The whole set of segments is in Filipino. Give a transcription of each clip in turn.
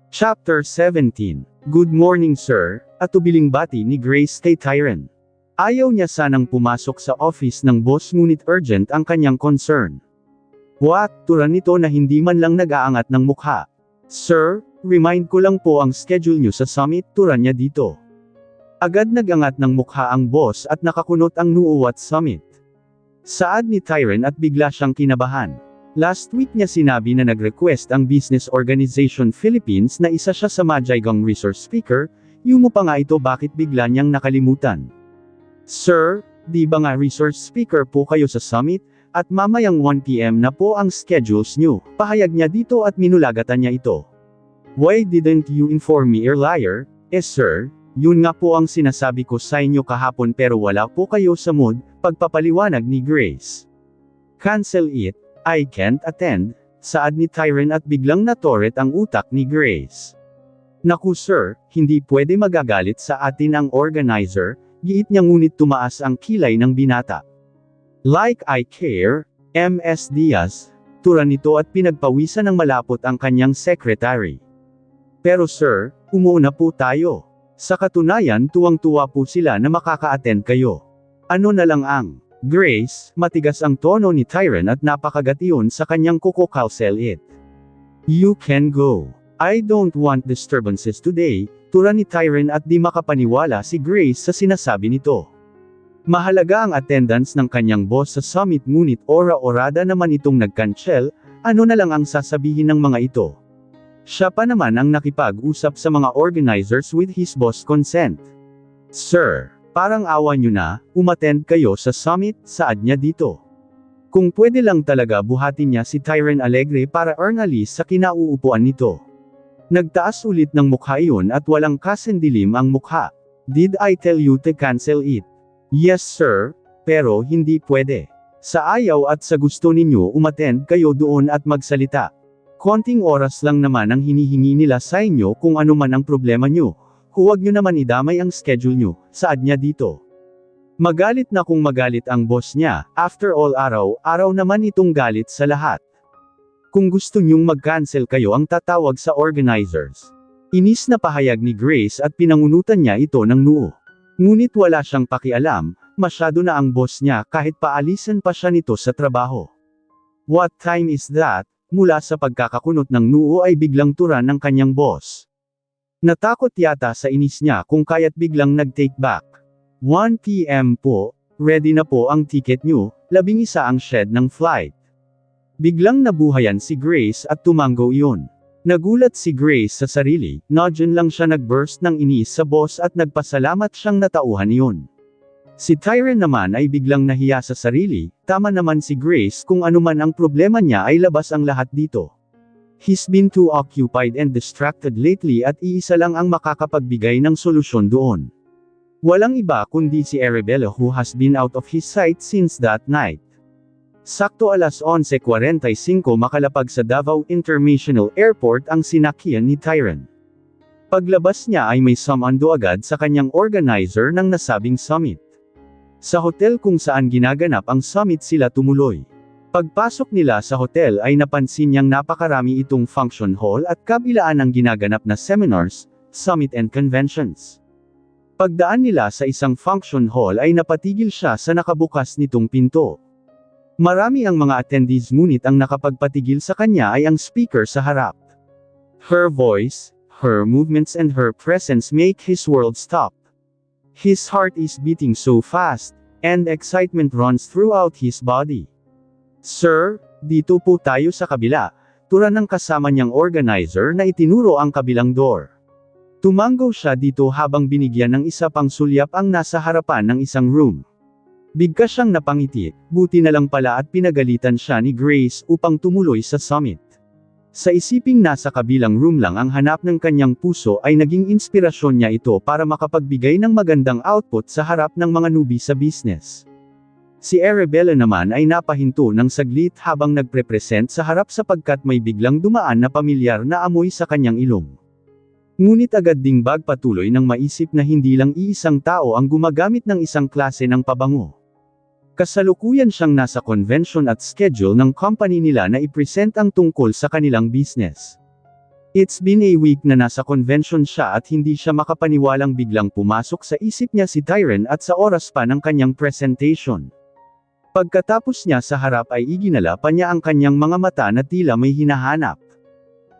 Chapter 17. Good morning sir, atubiling bati ni Grace kay Tyron. Ayaw niya sanang pumasok sa office ng boss ngunit urgent ang kanyang concern. What, turan nito na hindi man lang nag-aangat ng mukha. Sir, remind ko lang po ang schedule niyo sa summit, turan niya dito. Agad nag-angat ng mukha ang boss at nakakunot ang noo at summit. Saad ni Tyron at bigla siyang kinabahan. Last week niya sinabi na nag-request ang Business Organization Philippines na isa siya sa Majigong resource speaker, yumo pa nga ito bakit bigla niyang nakalimutan. Sir, di ba nga resource speaker po kayo sa summit, at mamayang 1 PM na po ang schedules niyo, pahayag niya dito at minulagatan niya ito. Why didn't you inform me earlier? Sir, yun nga po ang sinasabi ko sa inyo kahapon pero wala po kayo sa mood, pagpapaliwanag ni Grace. Cancel it. I can't attend, saad ni Tyron at biglang natoret ang utak ni Grace. Naku sir, hindi pwede magagalit sa atin ang organizer, giit niya ngunit tumaas ang kilay ng binata. Like I care, Ms. Diaz, turan nito at pinagpawisan ng malapot ang kanyang secretary. Pero sir, umuuna po tayo. Sa katunayan tuwang-tuwa po sila na makaka-attend kayo. Ano na lang ang Grace, matigas ang tono ni Tyron at napakagat iyon sa kanyang kuko cancel it. You can go. I don't want disturbances today, turan ni Tyron at di makapaniwala si Grace sa sinasabi nito. Mahalaga ang attendance ng kanyang boss sa summit ngunit ora-orada naman itong nag-cancel, ano na lang ang sasabihin ng mga ito. Siya pa naman ang nakipag-usap sa mga organizers with his boss consent. Sir, parang awa nyo na, umattend kayo sa summit, saad niya dito. Kung pwede lang talaga buhatin niya si Tyron Alegre para earn a list sa kinauupuan nito. Nagtaas ulit ng mukha iyon at walang kasendilim ang mukha. Did I tell you to cancel it? Yes sir, pero hindi pwede. Sa ayaw at sa gusto ninyo umattend kayo doon at magsalita. Konting oras lang naman ang hinihingi nila sa inyo kung ano man ang problema nyo. Huwag nyo naman idamay ang schedule nyo, saad niya dito. Magalit na kung magalit ang boss niya, after all araw-araw naman itong galit sa lahat. Kung gusto nyong mag-cancel kayo ang tatawag sa organizers. Inis na pahayag ni Grace at pinangunutan niya ito ng noo. Ngunit wala siyang pakialam, masyado na ang boss niya kahit paalisan pa siya nito sa trabaho. What time is that? Mula sa pagkakakunot ng noo ay biglang turan ng kanyang boss. Natakot yata sa inis niya kung kaya't biglang nag-take back. 1 PM po, ready na po ang ticket nyo, 11 ang shed ng flight. Biglang nabuhayan si Grace at tumango iyon. Nagulat si Grace sa sarili, nodyan lang siya nag-burst ng inis sa boss at nagpasalamat siyang natauhan iyon. Si Tyron naman ay biglang nahiya sa sarili, tama naman si Grace kung anuman ang problema niya ay labas ang lahat dito. He's been too occupied and distracted lately at iisa lang ang makakapagbigay ng solusyon doon. Walang iba kundi si Arabella who has been out of his sight since that night. Sakto alas 11:45 makalapag sa Davao International Airport ang sinakyan ni Tyron. Paglabas niya ay may sumando agad sa kanyang organizer ng nasabing summit. Sa hotel kung saan ginaganap ang summit sila tumuloy. Pagpasok nila sa hotel ay napansin niyang napakarami itong function hall at kabilaan ang ginaganap na seminars, summit and conventions. Pagdaan nila sa isang function hall ay napatigil siya sa nakabukas nitong pinto. Marami ang mga attendees ngunit ang nakapagpatigil sa kanya ay ang speaker sa harap. Her voice, her movements and her presence make his world stop. His heart is beating so fast, and excitement runs throughout his body. Sir, dito po tayo sa kabila, turan ng kasama niyang organizer na itinuro ang kabilang door. Tumango siya dito habang binigyan ng isa pang sulyap ang nasa harapan ng isang room. Bigkas siyang napangiti, buti na lang pala at pinagalitan siya ni Grace upang tumuloy sa summit. Sa isiping nasa kabilang room lang ang hanap ng kanyang puso ay naging inspirasyon niya ito para makapagbigay ng magandang output sa harap ng mga newbie sa business. Si Arabella naman ay napahinto ng saglit habang nagprepresent sa harap sapagkat may biglang dumaan na pamilyar na amoy sa kanyang ilong. Ngunit agad ding bagpatuloy ng maisip na hindi lang iisang tao ang gumagamit ng isang klase ng pabango. Kasalukuyan siyang nasa convention at schedule ng company nila na i-present ang tungkol sa kanilang business. It's been a week na nasa convention siya at hindi siya makapaniwalang biglang pumasok sa isip niya si Tyron at sa oras pa ng kanyang presentation. Pagkatapos niya sa harap ay iginala pa niya ang kanyang mga mata na tila may hinahanap.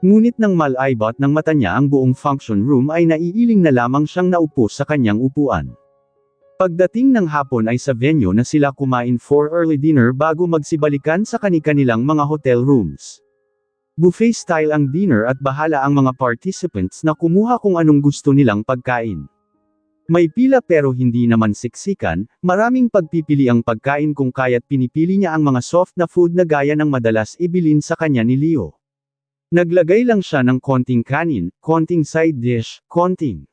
Ngunit nang malaibot ng mata niya ang buong function room ay naiiling na lamang siyang naupo sa kanyang upuan. Pagdating ng hapon ay sa venue na sila kumain for early dinner bago magsibalikan sa kani-kanilang mga hotel rooms. Buffet style ang dinner at bahala ang mga participants na kumuha kung anong gusto nilang pagkain. May pila pero hindi naman siksikan, maraming pagpipili ang pagkain kung kaya't pinipili niya ang mga soft na food na gaya ng madalas ibilin sa kanya ni Leo. Naglagay lang siya ng konting kanin, konting side dish, konting.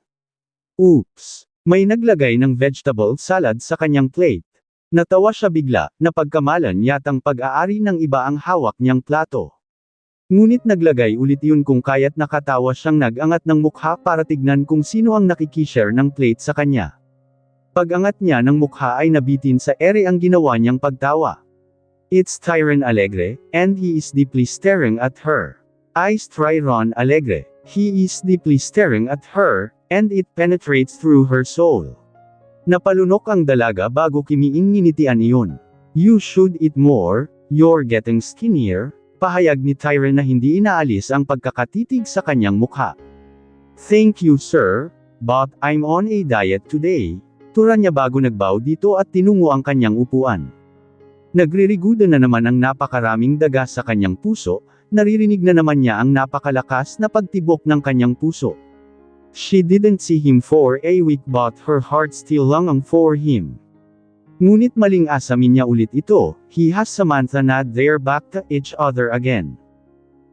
Oops! May naglagay ng vegetable salad sa kanyang plate. Natawa siya bigla, na pagkamalan yatang pag-aari ng iba ang hawak niyang plato. Ngunit naglagay ulit yun kung kaya't nakatawa siyang nag-angat ng mukha para tignan kung sino ang nakikishare ng plate sa kanya. Pag-angat niya ng mukha ay nabitin sa ere ang ginawa niyang pagtawa. It's Tyron Alegre, and he is deeply staring at her. Eyes Tyron Alegre. He is deeply staring at her, and it penetrates through her soul. Napalunok ang dalaga bago kimiing-nginitian iyon. You should eat more, you're getting skinnier. Pahayag ni Tyron na hindi inaalis ang pagkakatitig sa kanyang mukha. Thank you sir, but I'm on a diet today. Tura niya bago nagbow dito at tinungo ang kanyang upuan. Nagririguda na naman ang napakaraming daga sa kanyang puso, naririnig na naman niya ang napakalakas na pagtibok ng kanyang puso. She didn't see him for a week but her heart still longing for him. Ngunit maling asamin niya ulit ito, he has Samantha na they're back to each other again.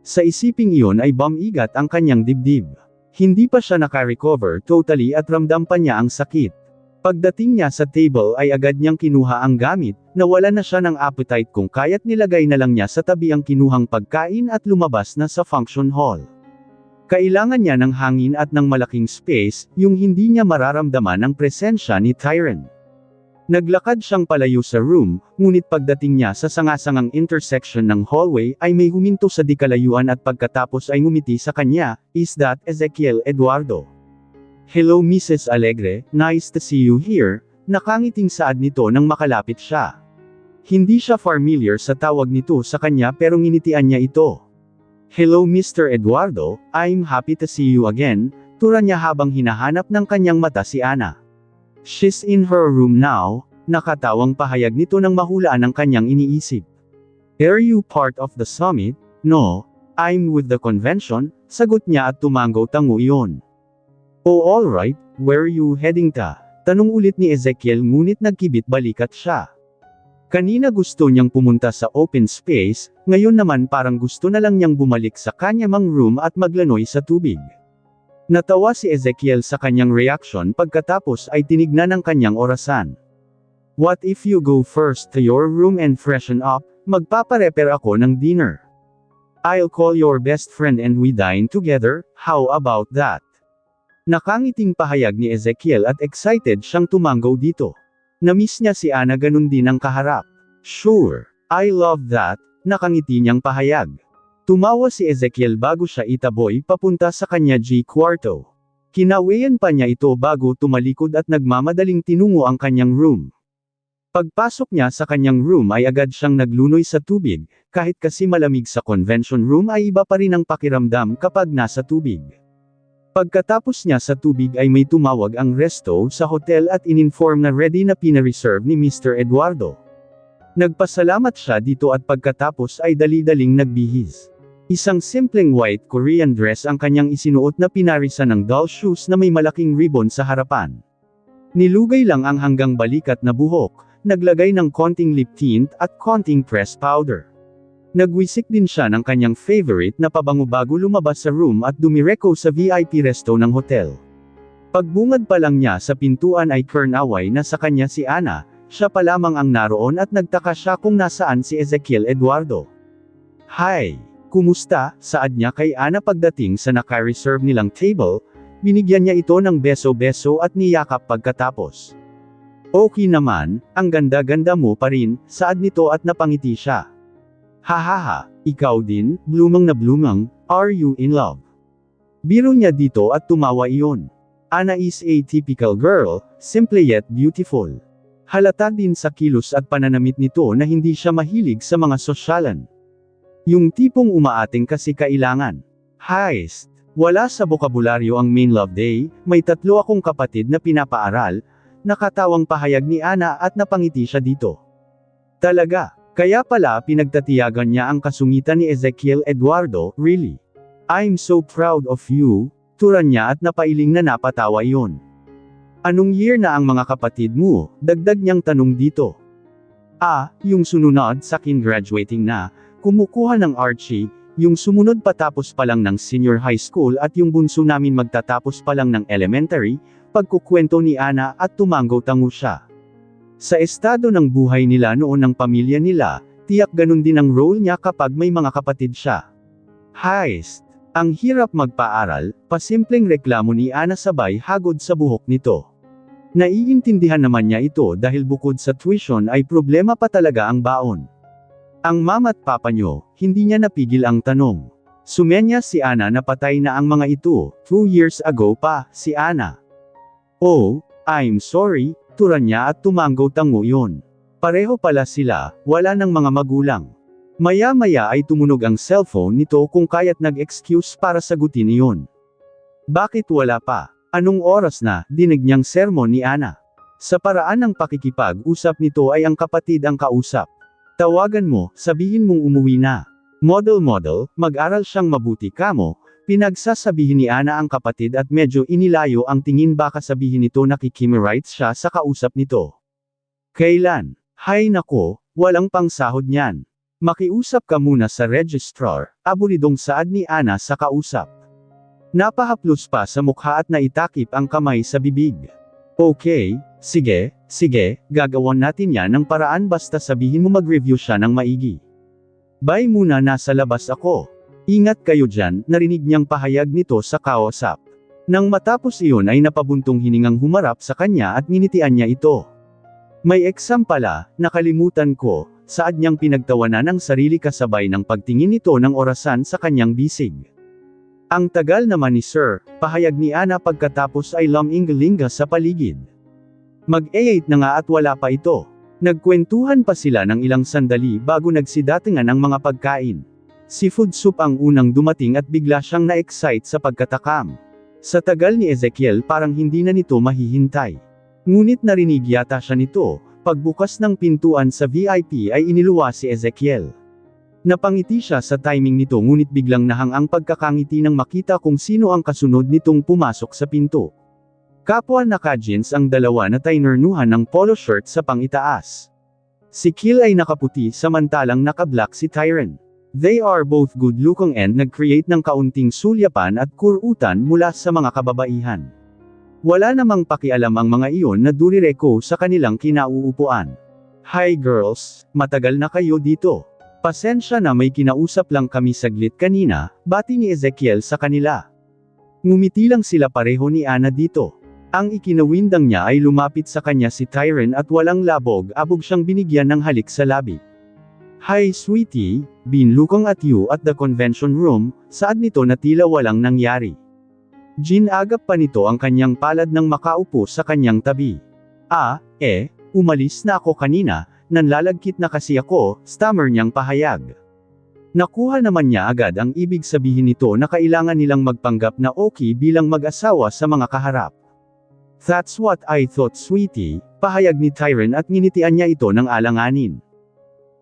Sa isiping iyon ay bumigat ang kanyang dibdib. Hindi pa siya naka-recover totally at ramdam pa niya ang sakit. Pagdating niya sa table ay agad niyang kinuha ang gamit, nawala na siya ng appetite kung kaya't nilagay na lang niya sa tabi ang kinuhang pagkain at lumabas na sa function hall. Kailangan niya ng hangin at ng malaking space, yung hindi niya mararamdaman ang presensya ni Tyron. Naglakad siyang palayo sa room, ngunit pagdating niya sa sangasangang intersection ng hallway ay may huminto sa di kalayuan at pagkatapos ay ngumiti sa kanya, is that Ezekiel Eduardo? Hello Mrs. Alegre, nice to see you here, nakangiting saad nito nang makalapit siya. Hindi siya familiar sa tawag nito sa kanya pero nginitian niya ito. Hello Mr. Eduardo, I'm happy to see you again, tura niya habang hinahanap ng kanyang mata si Ana. She's in her room now, nakatawang pahayag nito nang mahulaan ang kanyang iniisip. Are you part of the summit? No, I'm with the convention, sagot niya at tumango-tango iyon. Oh alright, where you heading ta? Tanong ulit ni Ezekiel ngunit nagkibit balikat siya. Kanina gusto niyang pumunta sa open space, ngayon naman parang gusto na lang niyang bumalik sa kanyang room at maglanoy sa tubig. Natawa si Ezekiel sa kanyang reaction pagkatapos ay tinignan ang kanyang orasan. What if you go first to your room and freshen up, magpaparepair ako ng dinner. I'll call your best friend and we dine together, how about that? Nakangiting pahayag ni Ezekiel at excited siyang tumango dito. Namiss niya si Ana ganun din ang kaharap. Sure, I love that, nakangiti niyang pahayag. Tumawa si Ezekiel bago siya itaboy papunta sa kanya kwarto. Kinawayan pa niya ito bago tumalikod at nagmamadaling tinungo ang kanyang room. Pagpasok niya sa kanyang room ay agad siyang naglunoy sa tubig, kahit kasi malamig sa convention room ay iba pa rin ang pakiramdam kapag nasa tubig. Pagkatapos niya sa tubig ay may tumawag ang resto sa hotel at ininform na ready na pina-reserve ni Mr. Eduardo. Nagpasalamat siya dito at pagkatapos ay dali-daling nagbihis. Isang simpleng white Korean dress ang kanyang isinuot na pinarisan ng doll shoes na may malaking ribbon sa harapan. Nilugay lang ang hanggang balikat na buhok, naglagay ng konting lip tint at konting pressed powder. Nagwisik din siya ng kanyang favorite na pabango bago lumabas sa room at dumireko sa VIP resto ng hotel. Pagbungad pa lang niya sa pintuan ay kernaway na sa kanya si Ana, siya pa lamang ang naroon at nagtaka siya kung nasaan si Ezekiel Eduardo. Hi! Kumusta? Saad niya kay Ana pagdating sa naka-reserve nilang table, binigyan niya ito ng beso-beso at niyakap pagkatapos. Okay naman, ang ganda-ganda mo pa rin, saad nito at napangiti siya. Hahaha, ikaw din, blumang na blumang, are you in love? Biro niya dito at tumawa iyon. Ana is a typical girl, simple yet beautiful. Halata din sa kilos at pananamit nito na hindi siya mahilig sa mga sosyalan. Yung tipong umaating kasi kailangan. Heist. Wala sa bokabularyo ang main love day, may 3 akong kapatid na pinapaaral, nakatawang pahayag ni Ana at napangiti siya dito. Talaga, kaya pala pinagtatiyagan niya ang kasungitan ni Ezekiel Eduardo, really? I'm so proud of you, turan niya at napailing na napatawa iyon. Anong year na ang mga kapatid mo? Dagdag niyang tanong dito. Yung sumunod sa akin graduating na, kumukuha ng Archie, yung sumunod patapos pa lang ng senior high school at yung bunso namin magtatapos pa lang ng elementary, pagkukwento ni Ana at tumango-tango siya. Sa estado ng buhay nila noon ng pamilya nila, tiyak ganun din ang role niya kapag may mga kapatid siya. Heist. Ang hirap magpaaral, pasimpleng reklamo ni Ana sabay hagod sa buhok nito. Naiintindihan naman niya ito dahil bukod sa tuition ay problema pa talaga ang baon. Ang mama at papa nyo, hindi niya napigil ang tanong. Sumenya si Ana na patay na ang mga ito, 2 years ago pa, si Ana. Oh, I'm sorry, turan niya at tumango-tango yun. Pareho pala sila, wala ng mga magulang. Maya-maya ay tumunog ang cellphone nito kung kaya't nag-excuse para sagutin iyon. Bakit wala pa? Anong oras na? Dinig niyang sermon ni Ana. Sa paraan ng pakikipag-usap nito ay ang kapatid ang kausap. Tawagan mo, sabihin mong umuwi na. Model, mag-aral siyang mabuti kamo, pinagsasabihin ni Ana ang kapatid at medyo inilayo ang tingin baka sabihin nito na kikimerites siya sa kausap nito. Kailan? Hay nako, walang pangsahod niyan. Makiusap ka muna sa registrar, aburidong saad ni Ana sa kausap. Napahaplos pa sa mukha at naitakip ang kamay sa bibig. Okay, sige, gagawan natin yan ng paraan basta sabihin mo mag-review siya ng maigi. Bye muna, nasa labas ako. Ingat kayo dyan, narinig niyang pahayag nito sa kausap. Nang matapos iyon ay napabuntong hiningang humarap sa kanya at nginitian niya ito. May exam pala, nakalimutan ko. Saad niyang pinagtawanan ang sarili kasabay ng pagtingin nito ng orasan sa kanyang bisig. Ang tagal naman ni Sir, pahayag ni Ana pagkatapos ay laming-linga sa paligid. Mag-8 na nga at wala pa ito. Nagkwentuhan pa sila ng ilang sandali bago nagsidatingan ang mga pagkain. Seafood soup ang unang dumating at bigla siyang na-excite sa pagkatakam. Sa tagal ni Ezekiel parang hindi na nito mahihintay. Ngunit narinig yata siya nito. Pagbukas ng pintuan sa VIP ay iniluwa si Ezekiel. Napangiti siya sa timing nito ngunit biglang nahangang pagkakangiti nang makita kung sino ang kasunod nitong pumasok sa pinto. Kapwa naka-jeans ang dalawa na tinernuhan ng polo shirt sa pangitaas. Si Kill ay nakaputi samantalang naka-black si Tyron. They are both good-looking and nag-create ng kaunting sulyapan at kurutan mula sa mga kababaihan. Wala namang pakialam ang mga iyon na durireko sa kanilang kinauupuan. Hi girls, matagal na kayo dito. Pasensya na may kinausap lang kami saglit kanina, bati ni Ezekiel sa kanila. Ngumiti lang sila pareho ni Ana dito. Ang ikinawindang niya ay lumapit sa kanya si Tyron at walang labog-abog siyang binigyan ng halik sa labi. Hi sweetie, been looking at you at the convention room, saad nito na tila walang nangyari. Ginagap pa nito ang kanyang palad nang makaupo sa kanyang tabi. Umalis na ako kanina, nanlalagkit na kasi ako, stammer niyang pahayag. Nakuha naman niya agad ang ibig sabihin nito na kailangan nilang magpanggap na okay bilang mag-asawa sa mga kaharap. That's what I thought sweetie, pahayag ni Tyron at nginitian niya ito ng alanganin.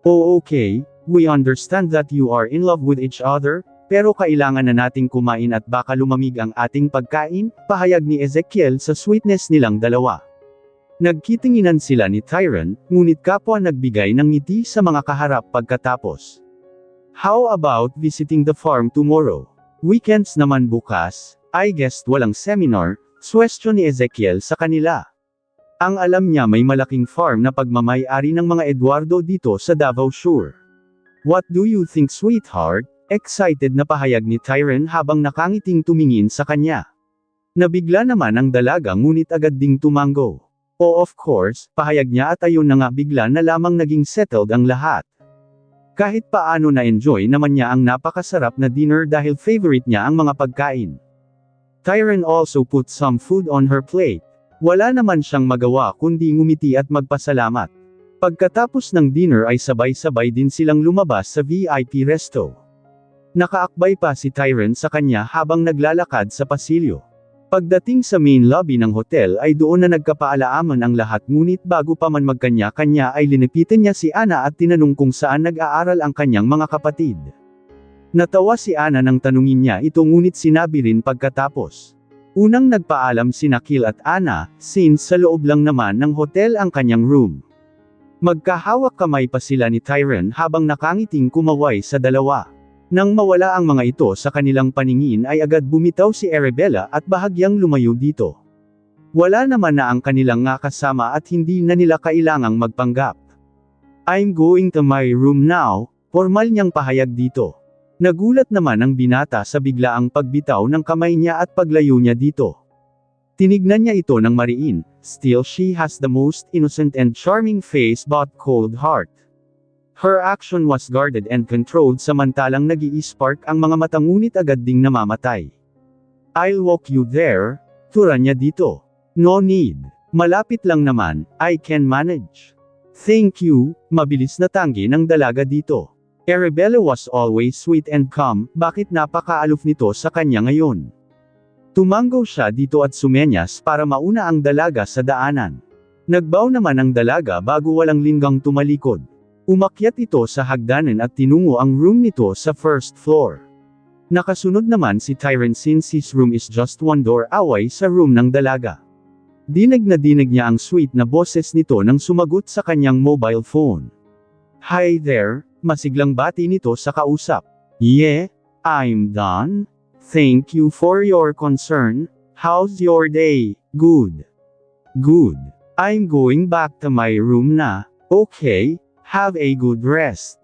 Oh okay, we understand that you are in love with each other, pero kailangan na nating kumain at baka lumamig ang ating pagkain, pahayag ni Ezekiel sa sweetness nilang dalawa. Nagkitinginan sila ni Tyron, ngunit kapwa nagbigay ng ngiti sa mga kaharap pagkatapos. How about visiting the farm tomorrow? Weekends naman bukas, I guess walang seminar, question ni Ezekiel sa kanila. Ang alam niya may malaking farm na pagmamay-ari ng mga Eduardo dito sa Davao Shore. What do you think sweetheart? Excited na pahayag ni Tyron habang nakangiting tumingin sa kanya. Nabigla naman ang dalaga ngunit agad ding tumango. Oh of course, pahayag niya at ayun na nga bigla na lamang naging settled ang lahat. Kahit paano na-enjoy naman niya ang napakasarap na dinner dahil favorite niya ang mga pagkain. Tyron also put some food on her plate. Wala naman siyang magawa kundi ngumiti at magpasalamat. Pagkatapos ng dinner ay sabay-sabay din silang lumabas sa VIP resto. Nakaakbay pa si Tyron sa kanya habang naglalakad sa pasilyo. Pagdating sa main lobby ng hotel ay doon na nagkapaalaaman ang lahat ngunit bago pa man magkanya-kanya ay linipitan niya si Anna at tinanong kung saan nag-aaral ang kanyang mga kapatid. Natawa si Anna nang tanungin niya ito ngunit sinabi rin pagkatapos. Unang nagpaalam si Nakil at Anna, since sa loob lang naman ng hotel ang kanyang room. Magkahawak kamay pa sila ni Tyron habang nakangiting kumaway sa dalawa. Nang mawala ang mga ito sa kanilang paningin ay agad bumitaw si Arabella at bahagyang lumayo dito. Wala naman na ang kanilang nga kasama at hindi na nila kailangang magpanggap. I'm going to my room now, formal niyang pahayag dito. Nagulat naman ang binata sa biglaang pagbitaw ng kamay niya at paglayo niya dito. Tinignan niya ito ng mariin, still she has the most innocent and charming face but cold heart. Her action was guarded and controlled samantalang nag-i-spark ang mga mata ngunit agad ding namamatay. I'll walk you there, tura niya dito. No need. Malapit lang naman, I can manage. Thank you, mabilis na tanggi ng dalaga dito. Arabella was always sweet and calm, bakit napakaaluf nito sa kanya ngayon? Tumanggo siya dito at sumenyas para mauna ang dalaga sa daanan. Nagbaw naman ang dalaga bago walang linggang tumalikod. Umakyat ito sa hagdanan at tinungo ang room nito sa first floor. Nakasunod naman si Tyron since his room is just one door away sa room ng dalaga. Dinig na dinig niya ang sweet na boses nito nang sumagot sa kanyang mobile phone. Hi there, masiglang bati nito sa kausap. Yeah, I'm done. Thank you for your concern. How's your day? Good. Good. I'm going back to my room na. Okay, have a good rest.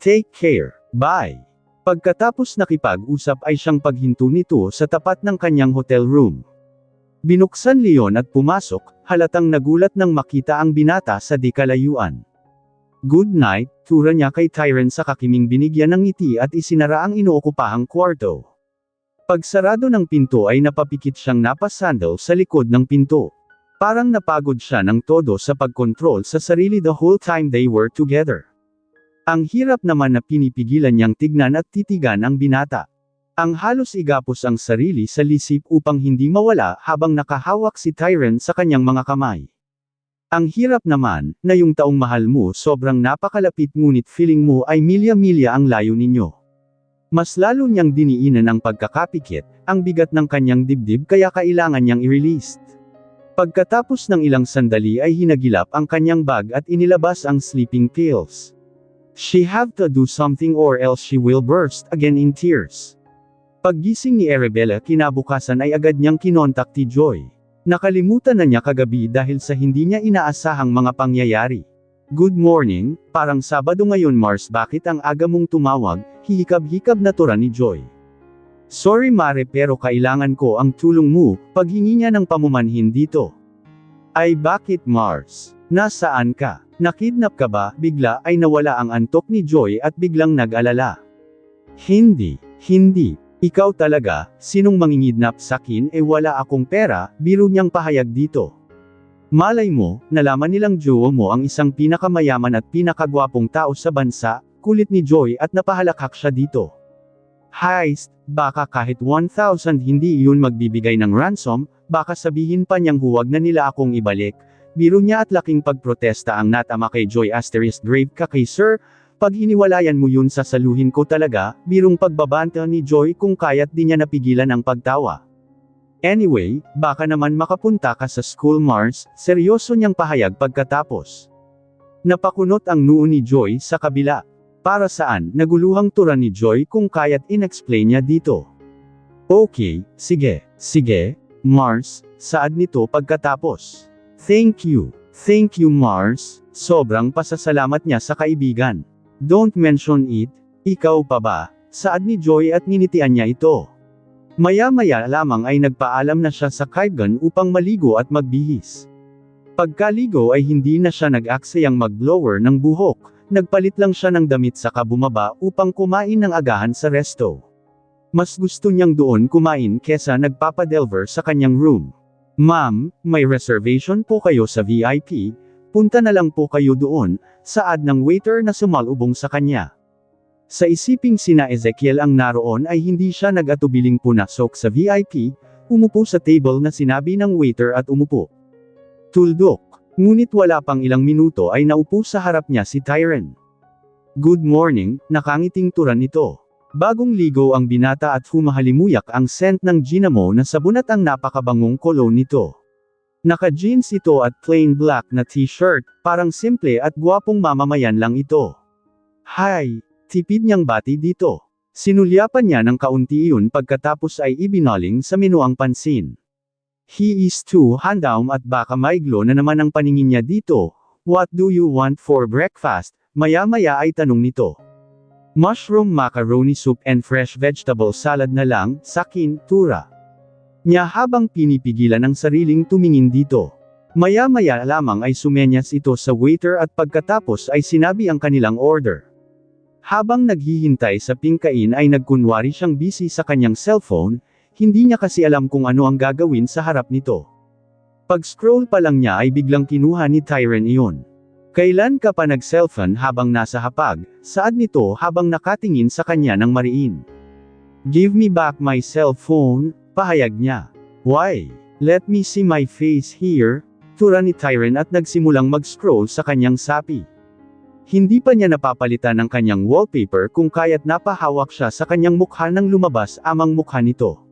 Take care. Bye. Pagkatapos nakipag-usap ay siyang paghinto nito sa tapat ng kanyang hotel room. Binuksan Leon at pumasok, halatang nagulat nang makita ang binata sa di kalayuan. Good night, tura niya kay Tyron sa kakiming binigyan ng ngiti at isinara ang inookupahang kwarto. Pagsarado ng pinto ay napapikit siyang napasandal sa likod ng pinto. Parang napagod siya ng todo sa pagkontrol sa sarili the whole time they were together. Ang hirap naman na pinipigilan niyang tignan at titigan ang binata. Ang halos igapos ang sarili sa lisip upang hindi mawala habang nakahawak si Tyron sa kanyang mga kamay. Ang hirap naman, na yung taong mahal mo sobrang napakalapit ngunit feeling mo ay milya-milya ang layo ninyo. Mas lalo niyang diniinan ang pagkakapikit, ang bigat ng kanyang dibdib kaya kailangan niyang i-release. Pagkatapos ng ilang sandali ay hinagilap ang kanyang bag at inilabas ang sleeping pills. She have to do something or else she will burst again in tears. Paggising ni Arabella kinabukasan ay agad niyang kinontak si Joy. Nakalimutan na niya kagabi dahil sa hindi niya inaasahang mga pangyayari. Good morning, parang Sabado ngayon Mars, bakit ang aga mong tumawag, hihikab-hikab na tura ni Joy. Sorry Mare pero kailangan ko ang tulong mo, paghingi niya ng pamumanhin dito. Ay bakit Mars? Nasaan ka? Nakidnap ka ba? Bigla ay nawala ang antok ni Joy at biglang nag-alala. Hindi. Ikaw talaga, sinong mangingidnap sakin wala akong pera, biro niyang pahayag dito. Malay mo, nalaman nilang jowa mo ang isang pinakamayaman at pinakagwapong tao sa bansa, kulit ni Joy at napahalakhak siya dito. Heist, baka kahit 1,000 hindi iyon magbibigay ng ransom, baka sabihin pa niyang huwag na nila akong ibalik. Biro niya at laking pagprotesta ang natama kay Joy * grave ka kay sir, pag iniwalayan mo yun sasaluhin ko talaga, birong pagbabanta ni Joy kung kaya't di niya napigilan ang pagtawa. Anyway, baka naman makapunta ka sa school Mars, seryoso niyang pahayag pagkatapos. Napakunot ang noo ni Joy sa kabila. Para saan, naguluhang tura ni Joy kung kaya't inexplain niya dito. Okay, sige, Mars, saad nito pagkatapos. Thank you Mars, sobrang pasasalamat niya sa kaibigan. Don't mention it, ikaw pa ba, saad ni Joy at nginitian niya ito. Maya-maya lamang ay nagpaalam na siya sa kaibigan upang maligo at magbihis. Pagkaligo ay hindi na siya nag-aksayang mag-blower ng buhok, nagpalit lang siya ng damit saka bumaba upang kumain ng agahan sa resto. Mas gusto niyang doon kumain kesa nagpapadelver sa kanyang room. Ma'am, may reservation po kayo sa VIP, punta na lang po kayo doon, saad ng waiter na sumalubong sa kanya. Sa isiping sina Ezekiel ang naroon ay hindi siya nag-atubiling punasok sa VIP, umupo sa table na sinabi ng waiter at umupo. Tuldok. Ngunit wala pang ilang minuto ay naupo sa harap niya si Tyron. Good morning, nakangiting turan nito. Bagong ligo ang binata at humahalimuyak ang scent ng ginamo na sabon at ang napakabangong cologne nito. Naka-jeans ito at plain black na t-shirt, parang simple at gwapong mamamayan lang ito. Hi! Tipid niyang bati dito. Sinulyapan niya ng kaunti iyon pagkatapos ay ibinaling sa menu ang pansin. He is too handsome at baka maiglo na naman ang paningin niya dito. What do you want for breakfast? Maya-maya ay tanong nito. Mushroom macaroni soup and fresh vegetable salad na lang, sakin, tura. Niya habang pinipigilan ang sariling tumingin dito. Maya-maya lamang ay sumenyas ito sa waiter at pagkatapos ay sinabi ang kanilang order. Habang naghihintay sa pingkain ay nagkunwari siyang busy sa kanyang cellphone, hindi niya kasi alam kung ano ang gagawin sa harap nito. Pag-scroll pa lang niya ay biglang kinuha ni Tyron iyon. Kailan ka pa nag-cellphone habang nasa hapag, saad nito habang nakatingin sa kanya ng mariin. Give me back my cell phone, pahayag niya. Why? Let me see my face here, tura ni Tyron at nagsimulang mag-scroll sa kanyang sapi. Hindi pa niya napapalitan ng kanyang wallpaper kung kaya't napahawak siya sa kanyang mukha nang lumabas amang mukha nito.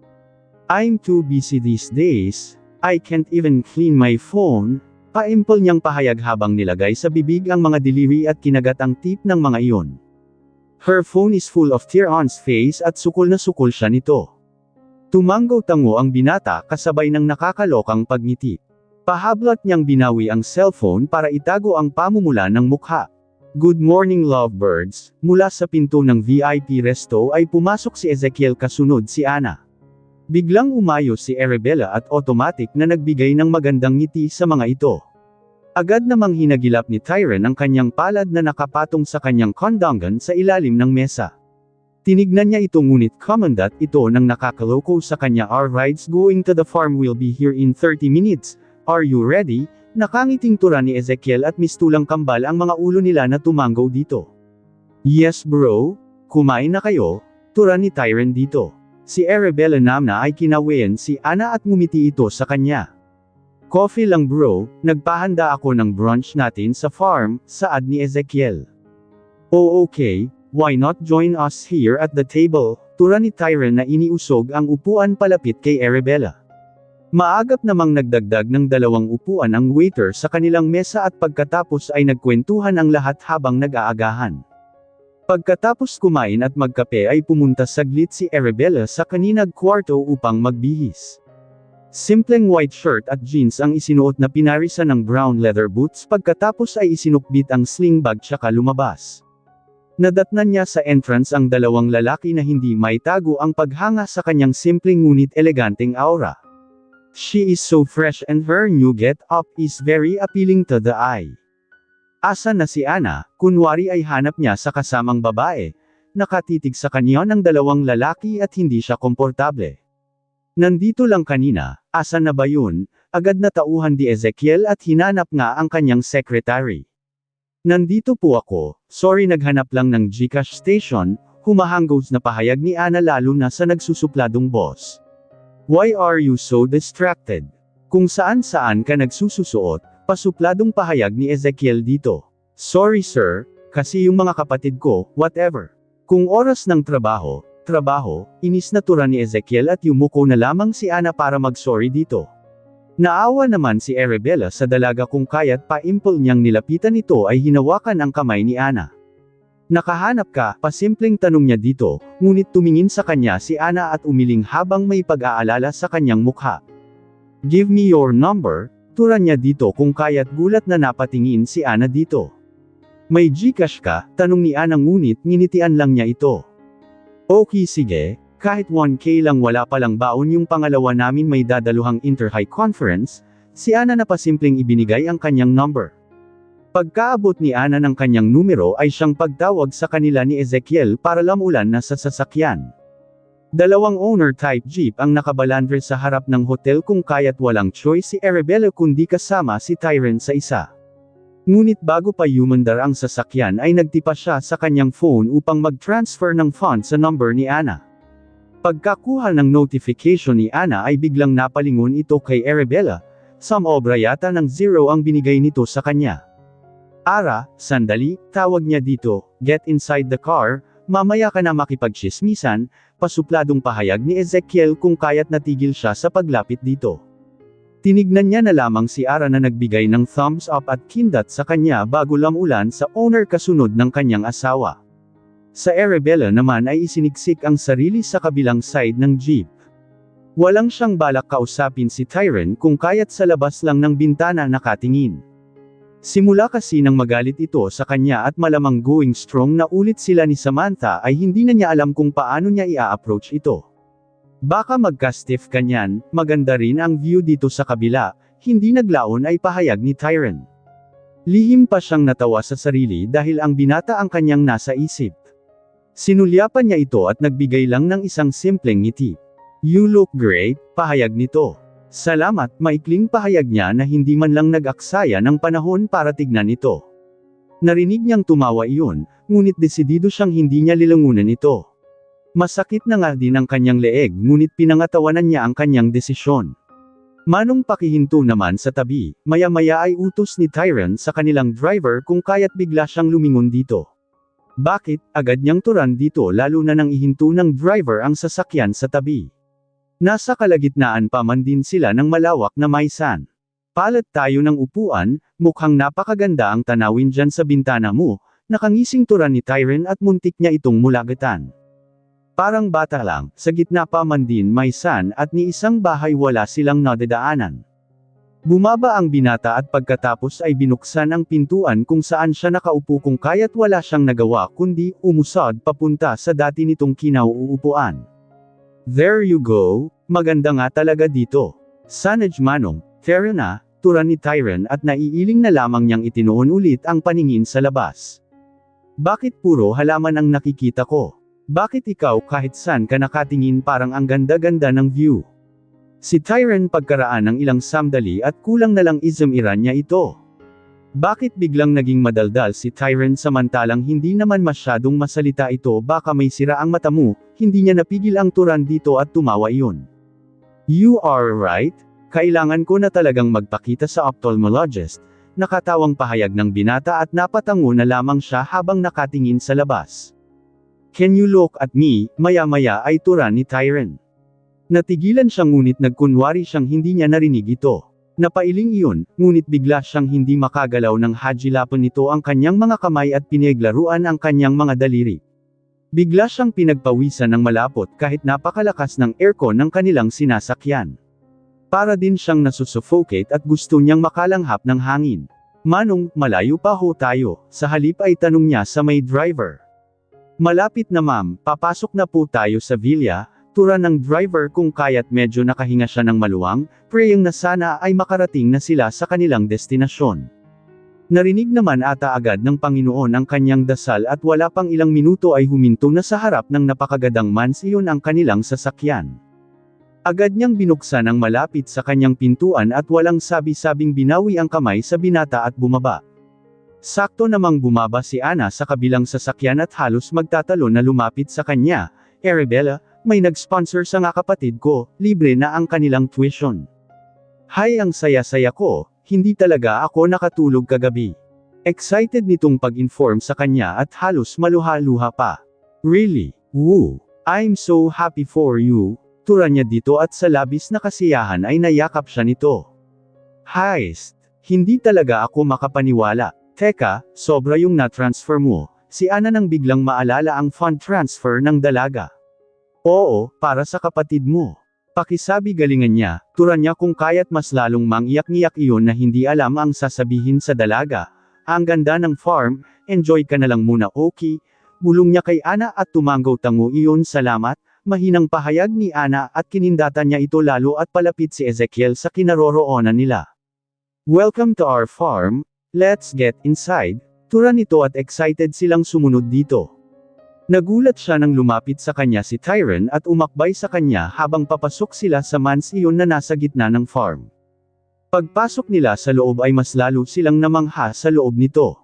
I'm too busy these days, I can't even clean my phone. Paimple niyang pahayag habang nilagay sa bibig ang mga diliri at kinagat ang tip ng mga iyon. Her phone is full of tear on his face at sukol na sukol siya nito. Tumanggaw-tango ang binata kasabay ng nakakalokang pagngiti. Pahablat niyang binawi ang cellphone para itago ang pamumula ng mukha. Good morning lovebirds, mula sa pinto ng VIP resto ay pumasok si Ezekiel kasunod si Ana. Biglang umayos si Arabella at automatic na nagbigay ng magandang ngiti sa mga ito. Agad namang hinagilap ni Tyron ang kanyang palad na nakapatong sa kanyang kondangan sa ilalim ng mesa. Tinignan niya ito ngunit commandant ito nang nakakaloko sa kanya. Our rides going to the farm will be here in 30 minutes. Are you ready? Nakangiting tura ni Ezekiel at mistulang kambal ang mga ulo nila na tumanggaw dito. Yes bro, kumain na kayo, tura ni Tyron dito. Si Arabella namna ay kinawayan si Ana at ngumiti ito sa kanya. Coffee lang bro, nagpahanda ako ng brunch natin sa farm, saad ni Ezekiel. Oh okay, why not join us here at the table, tura ni Tyron na iniusog ang upuan palapit kay Arabella. Maagap namang nagdagdag ng 2 upuan ang waiter sa kanilang mesa at pagkatapos ay nagkwentuhan ang lahat habang nag-aagahan. Pagkatapos kumain at magkape ay pumunta saglit si Arabella sa kaninang kwarto upang magbihis. Simpleng white shirt at jeans ang isinuot na pinarisan ng brown leather boots pagkatapos ay isinukbit ang sling bag tsaka lumabas. Nadatnan niya sa entrance ang 2 lalaki na hindi maitago ang paghanga sa kanyang simpleng ngunit eleganteng aura. She is so fresh and her new get-up is very appealing to the eye. Asa na si Ana, kunwari ay hanap niya sa kasamang babae, nakatitig sa kanya ng 2 lalaki at hindi siya komportable. Nandito lang kanina, asa na ba yun? Agad na tauhan ni Ezekiel at hinanap nga ang kanyang secretary. Nandito po ako, sorry naghanap lang ng Gcash station, humahangos na pahayag ni Ana lalo na sa nagsusupladong boss. Why are you so distracted? Kung saan-saan ka nagsususuot, pasupladong pahayag ni Ezekiel dito. Sorry sir, kasi yung mga kapatid ko, whatever. Kung oras ng trabaho, inis na tura ni Ezekiel at yumuko na lamang si Ana para mag-sorry dito. Naawa naman si Arabella sa dalaga kung kaya't paimple niyang nilapitan ito ay hinawakan ang kamay ni Ana. Nakahanap ka, pasimpleng tanong niya dito, ngunit tumingin sa kanya si Ana at umiling habang may pag-aalala sa kanyang mukha. Give me your number, tura niya dito kung kaya't gulat na napatingin si Ana dito. May Gcash ka, tanong ni Ana ngunit nginitian lang niya ito. Okay sige, kahit 1K lang wala palang baon yung pangalawa namin may dadaluhang inter-high conference, si Ana na pasimpleng ibinigay ang kanyang number. Pagkaabot ni Ana ng kanyang numero ay siyang pagtawag sa kanila ni Ezekiel para lamulan na sa sasakyan. Dalawang owner-type jeep ang nakabalandre sa harap ng hotel kung kaya't walang choice si Arabella kundi kasama si Tyrone sa isa. Ngunit bago pa umandar ang sasakyan ay nagtipa siya sa kanyang phone upang mag-transfer ng funds sa number ni Anna. Pagkakuha ng notification ni Anna ay biglang napalingon ito kay Arabella, obra yata ng 0 ang binigay nito sa kanya. Ara, sandali, tawag niya dito, get inside the car, mamaya ka na makipagtsismisan, pasupladong pahayag ni Ezekiel kung kaya't natigil siya sa paglapit dito. Tinignan niya na lamang si Ara na nagbigay ng thumbs up at kindat sa kanya bago lamulan sa owner kasunod ng kanyang asawa. Sa Arabella naman ay isiniksik ang sarili sa kabilang side ng jeep. Walang siyang balak kausapin si Tyrone kung kaya't sa labas lang ng bintana nakatingin. Simula kasi nang magalit ito sa kanya at malamang going strong na ulit sila ni Samantha ay hindi na niya alam kung paano niya i-approach ito. Baka magka-stiff kanyan, maganda rin ang view dito sa kabila, hindi naglaon ay pahayag ni Tyrone. Lihim pa siyang natawa sa sarili dahil ang binata ang kanyang nasa isip. Sinulyapan niya ito at nagbigay lang ng isang simpleng ngiti. You look great, pahayag nito. Salamat, maikling pahayag niya na hindi man lang nag-aksaya ng panahon para tignan ito. Narinig niyang tumawa iyon, ngunit desidido siyang hindi niya lilangunan ito. Masakit na nga din ang kanyang leeg ngunit pinangatawanan niya ang kanyang desisyon. Manong pakihinto naman sa tabi, maya-maya ay utos ni Tyrone sa kanilang driver kung kaya't bigla siyang lumingon dito. Bakit, agad niyang turan dito lalo na nang ihinto ng driver ang sasakyan sa tabi. Nasa kalagitnaan pa man din sila ng malawak na maisan. Palat tayo ng upuan, mukhang napakaganda ang tanawin dyan sa bintana mo, nakangising turan ni Tyrone at muntik niya itong mulagatan. Parang bata lang, sa gitna pa man din maisan at ni isang bahay wala silang nadadaanan. Bumaba ang binata at pagkatapos ay binuksan ang pintuan kung saan siya nakaupo kung kaya't wala siyang nagawa kundi umusad papunta sa dati nitong kinauupuan. There you go, maganda nga talaga dito. Sanaj manong, tara na, turan ni Tyrone at naiiling na lamang niyang itinuon ulit ang paningin sa labas. Bakit puro halaman ang nakikita ko? Bakit ikaw kahit saan ka nakatingin parang ang ganda-ganda ng view? Si Tyrone pagkaraan ng ilang sandali at kulang na lang izamiran niya ito. Bakit biglang naging madaldal si Tyrone samantalang hindi naman masyadong masalita ito baka may sira ang mata mo, hindi niya napigil ang turan dito at tumawa iyon. You are right, kailangan ko na talagang magpakita sa ophthalmologist, nakatawang pahayag ng binata at napatango na lamang siya habang nakatingin sa labas. Can you look at me, maya-maya ay turan ni Tyrone. Natigilan siya ngunit nagkunwari siyang hindi niya narinig ito. Napailing iyon, ngunit bigla siyang hindi makagalaw ng hajilapan nito ang kanyang mga kamay at pinaglaruan ang kanyang mga daliri. Bigla siyang pinagpawisan ng malapot kahit napakalakas ng aircon ng kanilang sinasakyan. Para din siyang nasusuffocate at gusto niyang makalanghap ng hangin. Manong, malayo pa ho tayo, sa halip ay tanong niya sa may driver. Malapit na ma'am, papasok na po tayo sa villa, turan ng driver kung kaya't medyo nakahinga siya ng maluwang, praying na sana ay makarating na sila sa kanilang destinasyon. Narinig naman ata agad ng Panginoon ang kanyang dasal at wala pang ilang minuto ay huminto na sa harap ng napakagadang mansiyon ang kanilang sasakyan. Agad niyang binuksan ang malapit sa kanyang pintuan at walang sabi-sabing binawi ang kamay sa binata at bumaba. Sakto namang bumaba si Anna sa kabilang sasakyan at halos magtatalo na lumapit sa kanya. Arabella, may nag-sponsor sa nga kapatid ko, libre na ang kanilang tuition. Hay, ang saya-saya ko, hindi talaga ako nakatulog kagabi. Excited nitong pag-inform sa kanya at halos maluha-luha pa. Really? Woo! I'm so happy for you, turan niya dito at sa labis na kasiyahan ay nayakap siya nito. Heist! Hindi talaga ako makapaniwala. Teka, sobra yung na-transfer mo, si Anna nang biglang maalala ang fund transfer ng dalaga. Oo, para sa kapatid mo. Pakisabi galingan niya, turan niya kung kaya't mas lalong mangiyak-ngiyak iyon na hindi alam ang sasabihin sa dalaga. Ang ganda ng farm, enjoy ka na lang muna okay, bulong niya kay Anna at tumanggaw tango iyon salamat, mahinang pahayag ni Anna at kinindatan niya ito lalo at palapit si Ezekiel sa kinaroroonan nila. Welcome to our farm. Let's get inside, turan nito at excited silang sumunod dito. Nagulat siya nang lumapit sa kanya si Tyron at umakbay sa kanya habang papasok sila sa mansiyon na nasa gitna ng farm. Pagpasok nila sa loob ay mas lalo silang namangha sa loob nito.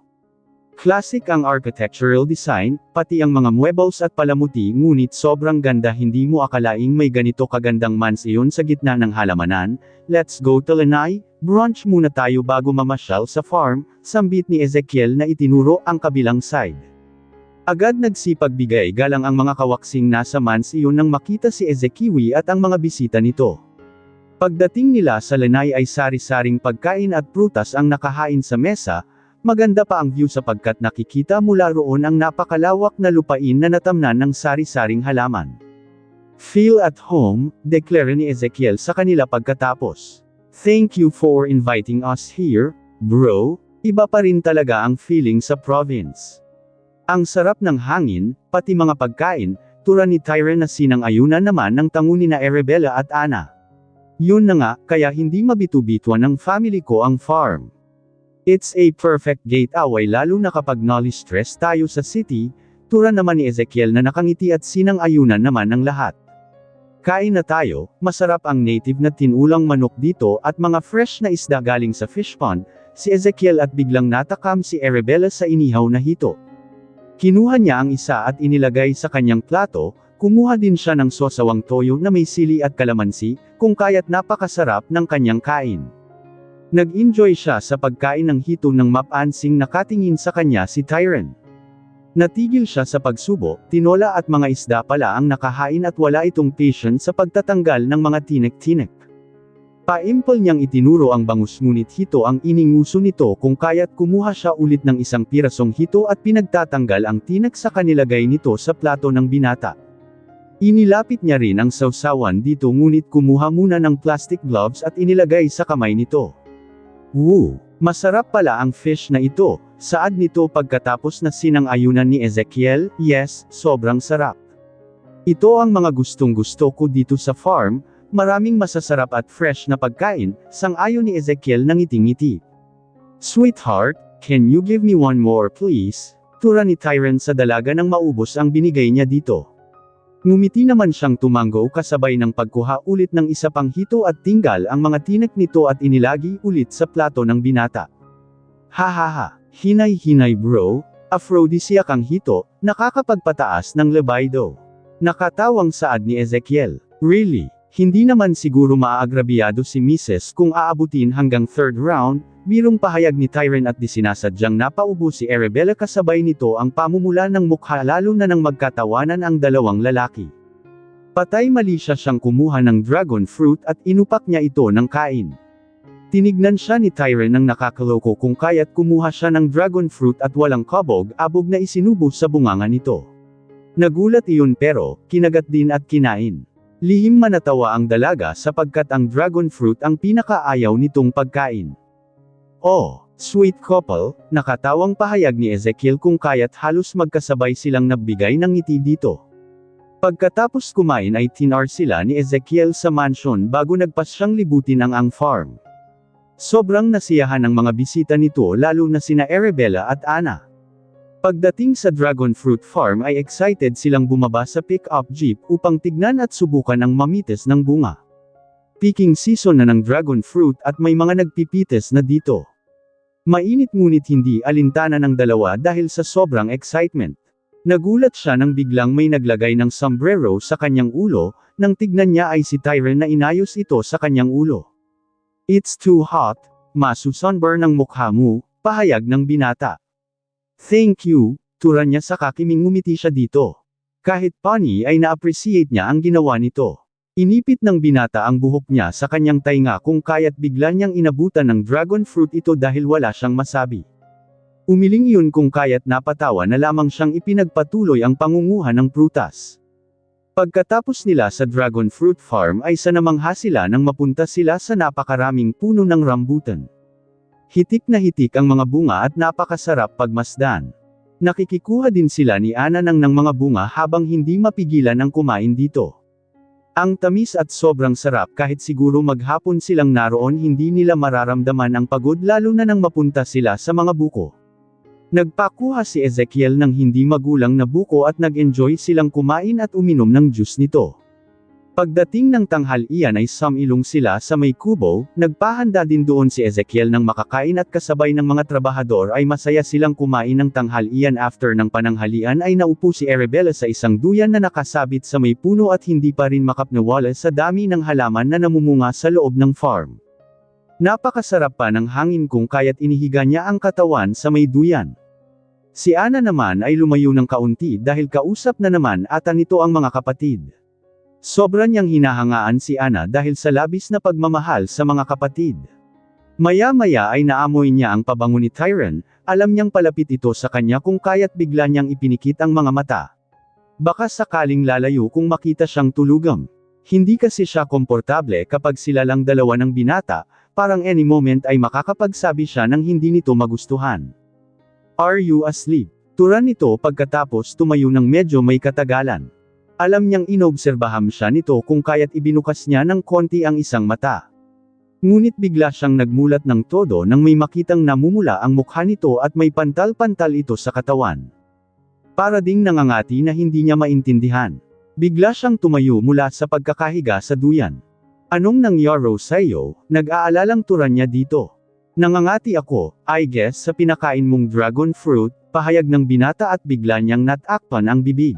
Classic ang architectural design, pati ang mga muebles at palamuti, ngunit sobrang ganda, hindi mo akalaing may ganito kagandang mansiyon sa gitna ng halamanan. Let's go to Lanai, brunch muna tayo bago mamasyal sa farm, sambit ni Ezekiel na itinuro ang kabilang side. Agad nagsipagbigay galang ang mga kawaksing nasa mansiyon nang makita si Ezekiel at ang mga bisita nito. Pagdating nila sa Lanai ay sari-saring pagkain at prutas ang nakahain sa mesa, maganda pa ang view sapagkat nakikita mula roon ang napakalawak na lupain na natamnan ng sari-saring halaman. Feel at home, deklara ni Ezekiel sa kanila pagkatapos. Thank you for inviting us here, bro, iba pa rin talaga ang feeling sa province. Ang sarap ng hangin, pati mga pagkain, tura ni Tyron na sinang-ayunan naman ng tango ni na Arabella at Ana. Yun na nga, kaya hindi mabitu-bituan ng family ko ang farm. It's a perfect gateway lalo na kapag nali-stress tayo sa city, tura naman ni Ezekiel na nakangiti at sinang-ayunan naman ng lahat. Kain na tayo, masarap ang native na tinulang manok dito at mga fresh na isda galing sa fish pond, si Ezekiel at biglang natakam si Arabella sa inihaw na hito. Kinuha niya ang isa at inilagay sa kanyang plato, kumuha din siya ng sosawang toyo na may sili at kalamansi, kung kaya't napakasarap ng kanyang kain. Nag-enjoy siya sa pagkain ng hito nang mapansing nakatingin sa kanya si Tyron. Natigil siya sa pagsubo, tinola at mga isda pala ang nakahain at wala itong patience sa pagtatanggal ng mga tinik-tinik. Paimple niyang itinuro ang bangus ngunit hito ang ininguso nito kung kaya't kumuha siya ulit ng isang pirasong hito at pinagtatanggal ang tinik sa kanilagay nito sa plato ng binata. Inilapit niya rin ang sausawan dito ngunit kumuha muna ng plastic gloves at inilagay sa kamay nito. Woo! Masarap pala ang fish na ito, saad nito pagkatapos na sinang-ayunan ni Ezekiel. Yes, sobrang sarap. Ito ang mga gustong-gusto ko dito sa farm. Maraming masasarap at fresh na pagkain, sang-ayon ni Ezekiel ng ngiti-ngiti. Sweetheart, can you give me one more please? Tura ni Tyron sa dalaga nang maubos ang binigay niya dito. Ngumiti naman siyang tumango kasabay ng pagkuha ulit ng isa pang hito at tinggal ang mga tinik nito at inilagi ulit sa plato ng binata. Hahaha, hinay-hinay bro, aphrodisiac ang hito, nakakapagpataas ng libido. Nakatawang saad ni Ezekiel. Really? Hindi naman siguro maaagrabiyado si Mrs. kung aabutin hanggang third round, birong pahayag ni Tyron at di sinasadyang napaubo si Arabella kasabay nito ang pamumula ng mukha lalo na nang magkatawanan ang dalawang lalaki. Patay mali siyang kumuha ng dragon fruit at inupak niya ito ng kain. Tinignan siya ni Tyron nang nakakaloko kung kaya't kumuha siya ng dragon fruit at walang kabog-abog na isinubo sa bunganga nito. Nagulat iyon pero, kinagat din at kinain. Lihim manatawa ang dalaga sapagkat ang dragon fruit ang pinakaayaw nitong pagkain. Oh, sweet couple, nakatawang pahayag ni Ezekiel kung kaya't halos magkasabay silang nagbigay ng ngiti dito. Pagkatapos kumain ay tinar sila ni Ezekiel sa mansion bago nagpas siyang libutin ang farm. Sobrang nasiyahan ng mga bisita nito lalo na sina Arabella at Ana. Pagdating sa Dragon Fruit Farm ay excited silang bumaba sa pick-up jeep upang tignan at subukan ang mamites ng bunga. Picking season na ng dragon fruit at may mga nagpipites na dito. Mainit ngunit hindi alintana ng dalawa dahil sa sobrang excitement. Nagulat siya nang biglang may naglagay ng sombrero sa kanyang ulo, nang tignan niya ay si Tyron na inayos ito sa kanyang ulo. It's too hot, masu-sunburn ang mukha mo, pahayag ng binata. Thank you, tura niya sa kakiming ngumiti siya dito. Kahit funny ay na-appreciate niya ang ginawa nito. Inipit ng binata ang buhok niya sa kanyang tainga kung kaya't bigla niyang inabutan ng dragon fruit ito dahil wala siyang masabi. Umiling iyon kung kaya't napatawa na lamang siyang ipinagpatuloy ang pangunguha ng prutas. Pagkatapos nila sa dragon fruit farm ay sanamangha sila nang mapunta sila sa napakaraming puno ng rambutan. Hitik na hitik ang mga bunga at napakasarap pagmasdan. Nakikikuha din sila ni Ana ng mga bunga habang hindi mapigilan ang kumain dito. Ang tamis at sobrang sarap kahit siguro maghapon silang naroon hindi nila mararamdaman ang pagod lalo na nang mapunta sila sa mga buko. Nagpakuha si Ezekiel ng hindi magulang na buko at nag-enjoy silang kumain at uminom ng juice nito. Pagdating ng tanghalian ay sumilong sila sa may kubo, nagpahanda din doon si Ezekiel ng makakain at kasabay ng mga trabahador ay masaya silang kumain ng tanghalian. After ng pananghalian ay naupo si Arabella sa isang duyan na nakasabit sa may puno at hindi pa rin makapnawala sa dami ng halaman na namumunga sa loob ng farm. Napakasarap pa ng hangin kung kaya't inihiga niya ang katawan sa may duyan. Si Ana naman ay lumayo ng kaunti dahil kausap na naman ata nito ang mga kapatid. Sobra niyang hinahangaan si Ana dahil sa labis na pagmamahal sa mga kapatid. Maya-maya ay naamoy niya ang pabango ni Tyron, alam niyang palapit ito sa kanya kung kaya't bigla niyang ipinikit ang mga mata. Baka sakaling lalayo kung makita siyang tulugam. Hindi kasi siya komportable kapag sila lang dalawa ng binata, parang any moment ay makakapagsabi siya ng hindi nito magustuhan. "Are you asleep?" Turan nito pagkatapos tumayo ng medyo may katagalan. Alam niyang inobserbahan siya nito kung kaya't ibinukas niya ng konti ang isang mata. Ngunit bigla siyang nagmulat ng todo nang may makitang namumula ang mukha nito at may pantal-pantal ito sa katawan. Para ding nangangati na hindi niya maintindihan. Bigla siyang tumayo mula sa pagkakahiga sa duyan. "Anong nangyari sa'yo?" Nag-aalalang turan niya dito. "Nangangati ako, I guess sa pinakain mong dragon fruit," pahayag ng binata at bigla niyang natakpan ang bibig.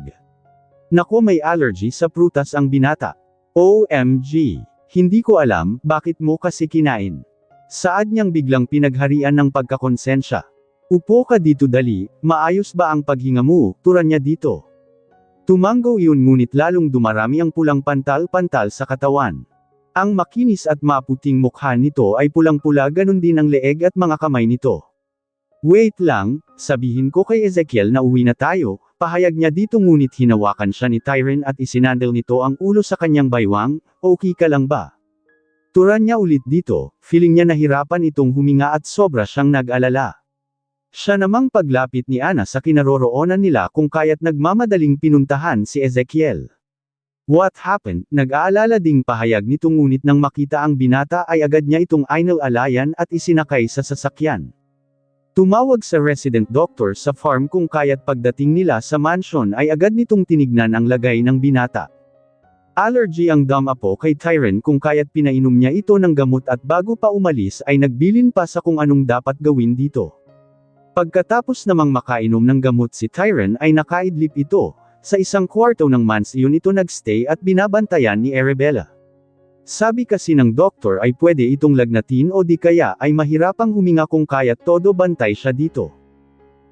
"Nako, may allergy sa prutas ang binata. OMG. Hindi ko alam, bakit mo kasi kinain?" Saad niyang biglang pinagharian ng pagkakonsensya. "Upo ka dito dali, maayos ba ang paghinga mo?" Turan niya dito. Tumanggo iyon ngunit lalong dumarami ang pulang pantal-pantal sa katawan. Ang makinis at maputing mukha nito ay pulang-pula, ganun din ang leeg at mga kamay nito. "Wait lang, sabihin ko kay Ezekiel na uwi na tayo," pahayag niya dito ngunit hinawakan siya ni Tyron at isinandal nito ang ulo sa kanyang baywang. "Okay ka lang ba?" Turan niya ulit dito, feeling niya nahirapan itong huminga at sobra siyang nag-alala. Siya namang paglapit ni Ana sa kinaroroonan nila kung kaya't nagmamadaling pinuntahan si Ezekiel. "What happened?" Nag-aalala ding pahayag nito ngunit nang makita ang binata ay agad niya itong inalalayan at isinakay sa sasakyan. Tumawag sa resident doctor sa farm kung kaya't pagdating nila sa mansion ay agad nitong tinignan ang lagay ng binata. Allergy ang damapo kay Tyron kung kaya't pinainom niya ito ng gamot at bago pa umalis ay nagbilin pa sa kung anong dapat gawin dito. Pagkatapos namang makainom ng gamot si Tyron ay nakaidlip ito. Sa isang kwarto ng mansion ito nagstay at binabantayan ni Arabella. Sabi kasi ng doktor ay pwede itong lagnatin o di kaya ay mahirapang huminga kung kaya't todo bantay siya dito.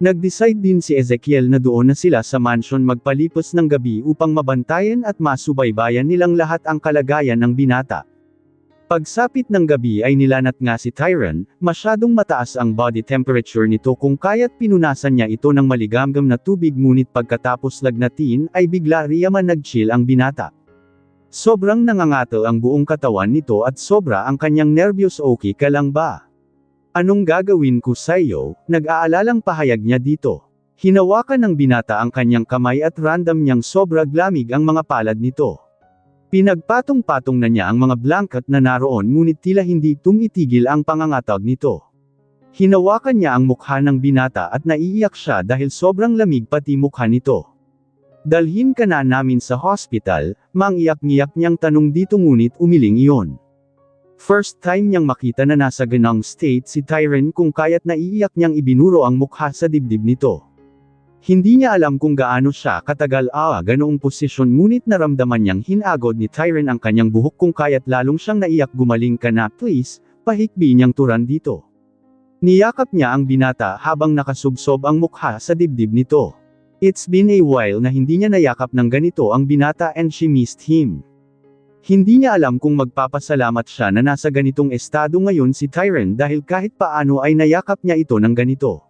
Nag-decide din si Ezekiel na doon na sila sa mansion magpalipas ng gabi upang mabantayan at masubaybayan nilang lahat ang kalagayan ng binata. Pagsapit ng gabi ay nilanat nga si Tyron, masyadong mataas ang body temperature nito kung kaya't pinunasan niya ito ng maligamgam na tubig ngunit pagkatapos lagnatin ay bigla riyaman nag-chill ang binata. Sobrang nangangatal ang buong katawan nito at sobra ang kanyang nervyos. "Okay ka lang ba? Anong gagawin ko sa'yo?" Nag-aalalang pahayag niya dito. Hinawakan ng binata ang kanyang kamay at random niyang sobra lamig ang mga palad nito. Pinagpatong-patong na niya ang mga blanket na naroon ngunit tila hindi tumitigil ang pangangatag nito. Hinawakan niya ang mukha ng binata at naiiyak siya dahil sobrang lamig pati mukha nito. "Dalhin ka na namin sa hospital," mangiyak-ngiyak niyang tanong dito ngunit umiling iyon. First time niyang makita na nasa ganong state si Tyron kung kaya't naiiyak niyang ibinuro ang mukha sa dibdib nito. Hindi niya alam kung gaano siya katagal ganoong posisyon ngunit naramdaman niyang hinagod ni Tyron ang kanyang buhok kung kaya't lalong siyang naiyak. "Gumaling ka na please," pahikbi niyang turan dito. Niyakap niya ang binata habang nakasubsob ang mukha sa dibdib nito. It's been a while na hindi niya nayakap ng ganito ang binata and she missed him. Hindi niya alam kung magpapasalamat siya na nasa ganitong estado ngayon si Tyron dahil kahit paano ay nayakap niya ito ng ganito.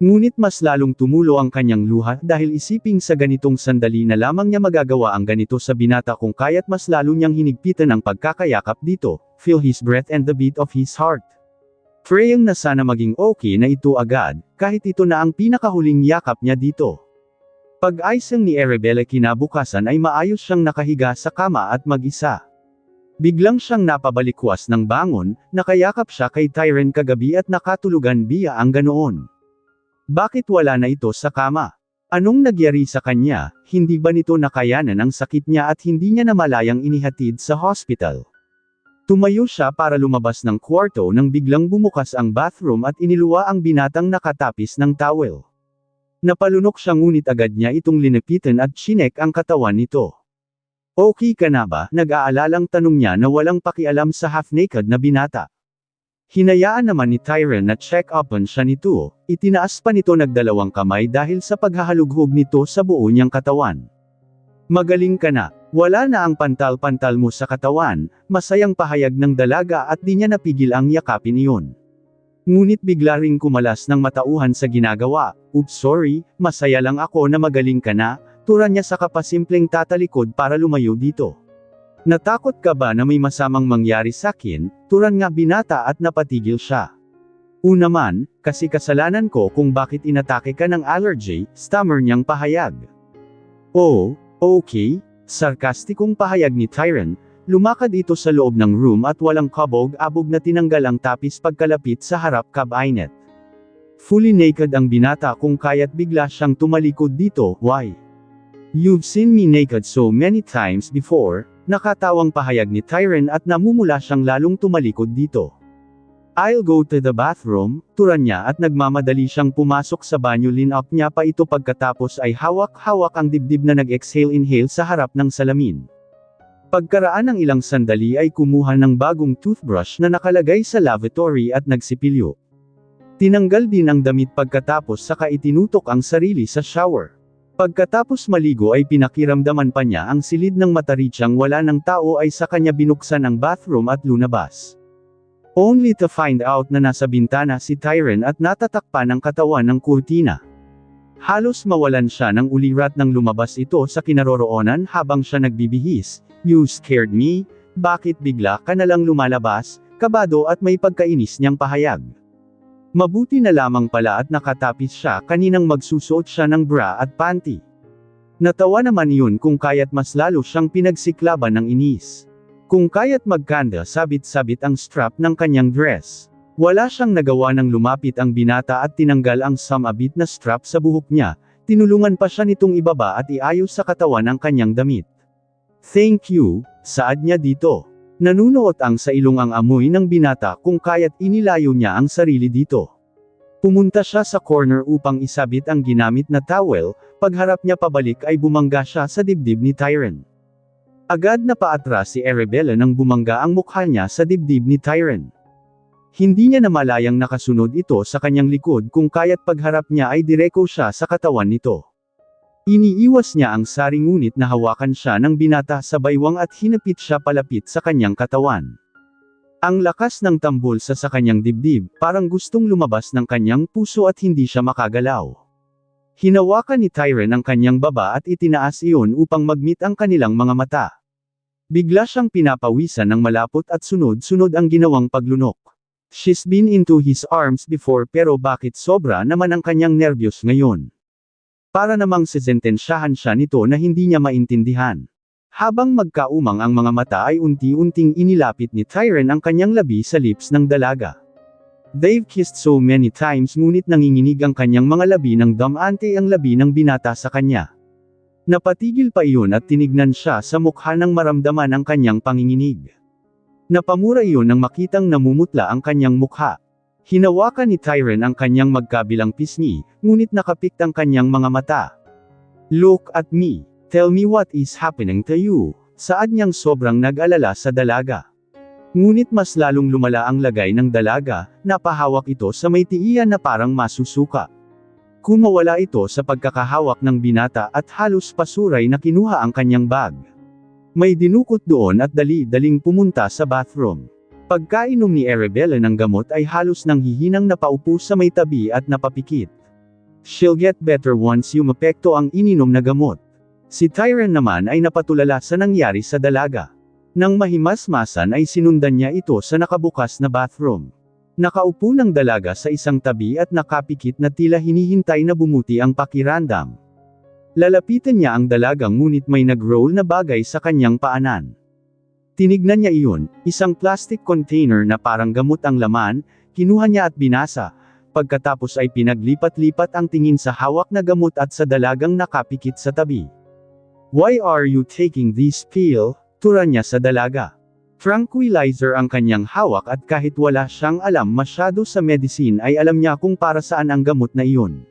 Ngunit mas lalong tumulo ang kanyang luha dahil isiping sa ganitong sandali na lamang niya magagawa ang ganito sa binata kung kaya't mas lalo niyang hinigpitan ang pagkakayakap dito, feel his breath and the beat of his heart. Praying na sana maging okay na ito agad, kahit ito na ang pinakahuling yakap niya dito. Pag-aisang ni Arabella kinabukasan ay maayos siyang nakahiga sa kama at mag-isa. Biglang siyang napabalikwas ng bangon, nakayakap siya kay Tyron kagabi at nakatulugan biya ang ganoon. Bakit wala na ito sa kama? Anong nagyari sa kanya, hindi ba nito nakayanan ang sakit niya at hindi niya namalayang inihatid sa hospital? Tumayo siya para lumabas ng kwarto nang biglang bumukas ang bathroom at iniluwa ang binatang nakatapis ng towel. Napalunok siya ngunit agad niya itong linipitan at chinek ang katawan nito. Okay ka na ba? Nag-aalalang tanong niya na walang pakialam sa half-naked na binata. Hinayaan naman ni Tyron na check-upan siya nito, itinaas pa nito nagdalawang kamay dahil sa paghahalughog nito sa buo niyang katawan. Magaling ka na, wala na ang pantal-pantal mo sa katawan, masayang pahayag ng dalaga at di niya napigil ang yakapin iyon. Ngunit bigla ring kumalas ng matauhan sa ginagawa, "Oops, sorry, masaya lang ako na magaling ka na," tura niya sa kapasimpleng tatalikod para lumayo dito. Natakot ka ba na may masamang mangyari sakin? Turan nga binata at napatigil siya. Una man, kasi kasalanan ko kung bakit inatake ka ng allergy, stammer niyang pahayag. Oh, okay, sarkastikong pahayag ni Tyron, lumakad ito sa loob ng room at walang kabog-abog na tinanggal ang tapis pagkalapit sa harap cabinet. Fully naked ang binata kung kaya't bigla siyang tumalikod dito, "Why? You've seen me naked so many times before," nakatawang pahayag ni Tyron at namumula siyang lalong tumalikod dito. "I'll go to the bathroom," turan niya at nagmamadali siyang pumasok sa banyo. Linap niya pa ito pagkatapos ay hawak-hawak ang dibdib na nag-exhale-inhale sa harap ng salamin. Pagkaraan ng ilang sandali ay kumuha ng bagong toothbrush na nakalagay sa lavatory at nagsipilyo. Tinanggal din ang damit pagkatapos saka itinutok ang sarili sa shower. Pagkatapos maligo ay pinakiramdaman pa niya ang silid ng mataritsang wala ng tao ay sa kanya binuksan ang bathroom at lunabas. Only to find out na nasa bintana si Tyron at natatakpan ang katawan ng kurtina. Halos mawalan siya ng ulirat nang lumabas ito sa kinaroroonan habang siya nagbibihis. "You scared me? Bakit bigla ka nalang lumalabas?" kabado at may pagkainis niyang pahayag. Mabuti na lamang pala at nakatapis siya kaninang magsusuot siya ng bra at panty. Natawa naman iyon kung kaya't mas lalo siyang pinagsiklaban ng inis. Kung kaya't magkanda sabit-sabit ang strap ng kanyang dress. Wala siyang nagawa nang lumapit ang binata at tinanggal ang sumabit na strap sa buhok niya, tinulungan pa siya nitong ibaba at iayos sa katawan ang kanyang damit. "Thank you," saad niya dito. Nanunuot ang sa ilong ang amoy ng binata kung kaya't inilayo niya ang sarili dito. Pumunta siya sa corner upang isabit ang ginamit na towel, pagharap niya pabalik ay bumangga siya sa dibdib ni Tyron. Agad na paatras si Arabella nang bumangga ang mukha niya sa dibdib ni Tyron. Hindi niya namalayang nakasunod ito sa kanyang likod kung kaya't pagharap niya ay direko siya sa katawan nito. Iniiwas niya ang sari ngunit nahawakan siya ng binata sa baywang at hinapit siya palapit sa kanyang katawan. Ang lakas ng tambol sa kanyang dibdib, parang gustong lumabas ng kanyang puso at hindi siya makagalaw. Hinawakan ni Tyron ang kanyang baba at itinaas iyon upang magmeet ang kanilang mga mata. Bigla siyang pinapawisan ng malapot at sunod-sunod ang ginawang paglunok. She's been into his arms before pero bakit sobra naman ang kanyang nervyos ngayon? Para namang sesentensyahan siya nito na hindi niya maintindihan. Habang magkaumang ang mga mata ay unti-unting inilapit ni Tyron ang kanyang labi sa lips ng dalaga. They've kissed so many times ngunit nanginginig ang kanyang mga labi ng damante ang labi ng binata sa kanya. Napatigil pa iyon at tinignan siya sa mukha nang maramdaman ang kanyang panginginig. Napamura iyon nang makitang namumutla ang kanyang mukha. Hinawakan ni Tyron ang kanyang magkabilang pisngi, ngunit nakapik ang kanyang mga mata. "Look at me. Tell me what is happening to you," saad niyang sobrang nag-alala sa dalaga. Ngunit mas lalong lumala ang lagay ng dalaga, napahawak ito sa may tiiyan na parang masusuka. Kumawala ito sa pagkakahawak ng binata at halos pasuray na kinuha ang kanyang bag. May dinukot doon at dali-daling pumunta sa bathroom. Pagkainom ni Arabella ng gamot ay halos nang hihinang napaupo sa may tabi at napapikit. "She'll get better once you mapekto ang ininom na gamot." Si Tyron naman ay napatulala sa nangyari sa dalaga. Nang mahimasmasan ay sinundan niya ito sa nakabukas na bathroom. Nakaupo ng dalaga sa isang tabi at nakapikit na tila hinihintay na bumuti ang pakiramdam. Lalapitan niya ang dalaga ngunit may nag-roll na bagay sa kanyang paanan. Tinignan niya iyon, isang plastic container na parang gamot ang laman, kinuha niya at binasa, pagkatapos ay pinaglipat-lipat ang tingin sa hawak na gamot at sa dalagang nakapikit sa tabi. "Why are you taking this pill?" tura niya sa dalaga. Tranquilizer ang kanyang hawak at kahit wala siyang alam masyado sa medicine ay alam niya kung para saan ang gamot na iyon.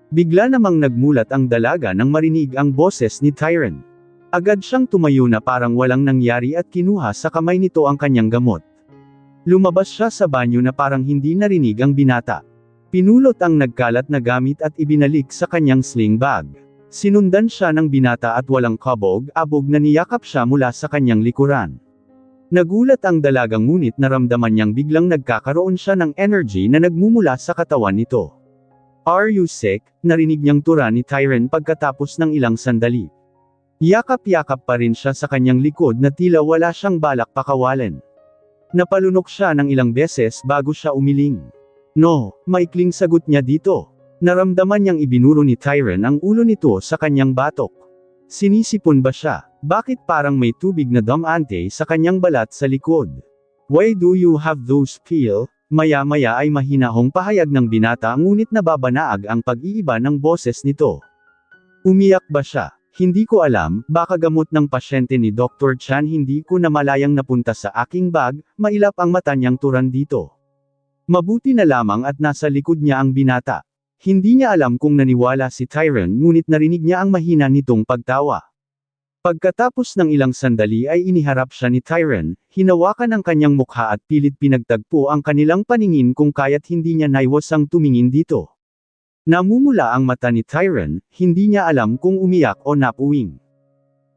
Bigla namang nagmulat ang dalaga nang marinig ang boses ni Tyron. Agad siyang tumayo na parang walang nangyari at kinuha sa kamay nito ang kanyang gamot. Lumabas siya sa banyo na parang hindi narinig ang binata. Pinulot ang nagkalat na gamit at ibinalik sa kanyang sling bag. Sinundan siya ng binata at walang kabog-abog na niyakap siya mula sa kanyang likuran. Nagulat ang dalaga ngunit naramdaman niyang biglang nagkakaroon siya ng energy na nagmumula sa katawan nito. "Are you sick?" narinig niyang tura ni Tyron pagkatapos ng ilang sandali. Yakap-yakap pa rin siya sa kanyang likod na tila wala siyang balak pakawalan. Napalunok siya ng ilang beses bago siya umiling. "No," maikling sagot niya dito. Naramdaman niyang ibinuro ni Tyron ang ulo nito sa kanyang batok. Sinisipon ba siya? Bakit parang may tubig na damante sa kanyang balat sa likod? "Why do you have those pill?" Maya-maya ay mahinahong pahayag ng binata ngunit nababanaag ang pag-iiba ng boses nito. Umiyak ba siya? "Hindi ko alam, baka gamot ng pasyente ni Dr. Chan." "Hindi ko na malayang napunta sa aking bag," mailap ang mata niyang turan dito. Mabuti na lamang at nasa likod niya ang binata. Hindi niya alam kung naniwala si Tyron ngunit narinig niya ang mahina nitong pagtawa. Pagkatapos ng ilang sandali ay iniharap siya ni Tyron, hinawakan ang kanyang mukha at pilit pinagtagpo ang kanilang paningin kung kaya't hindi niya naiwasang tumingin dito. Namumula ang mata ni Tyron, hindi niya alam kung umiyak o napuwing.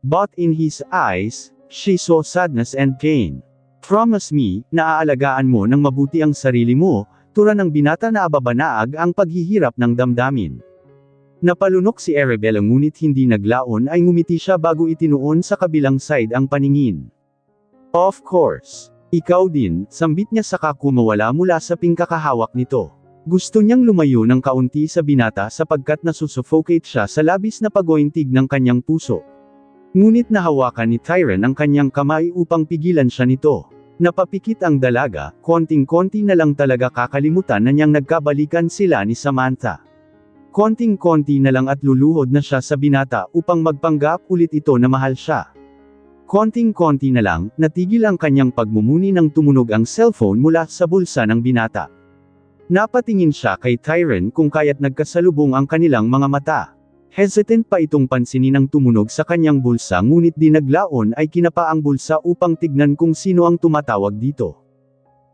But in his eyes, she saw sadness and pain. "Promise me, naaalagaan mo ng mabuti ang sarili mo," tura ng binata na ababanaag ang paghihirap ng damdamin. Napalunok si Arabella ngunit hindi naglaon ay ngumiti siya bago itinuon sa kabilang side ang paningin. "Of course. Ikaw din," sambit niya saka kumawala mula sa pingkakahawak nito. Gusto niyang lumayo ng kaunti sa binata sapagkat nasusuffocate siya sa labis na pagointig ng kanyang puso. Ngunit nahawakan ni Tyron ang kanyang kamay upang pigilan siya nito. Napapikit ang dalaga, konting-konti na lang talaga kakalimutan na niyang nagkabalikan sila ni Samantha. Konting-konti na lang at luluhod na siya sa binata upang magpanggap ulit ito na mahal siya. Konting-konti na lang, natigil ang kanyang pagmumuni nang tumunog ang cellphone mula sa bulsa ng binata. Napatingin siya kay Tyron kung kaya't nagkasalubong ang kanilang mga mata. Hesitant pa itong pansinin ang tumunog sa kanyang bulsa ngunit di naglaon ay kinapa ang bulsa upang tignan kung sino ang tumatawag dito.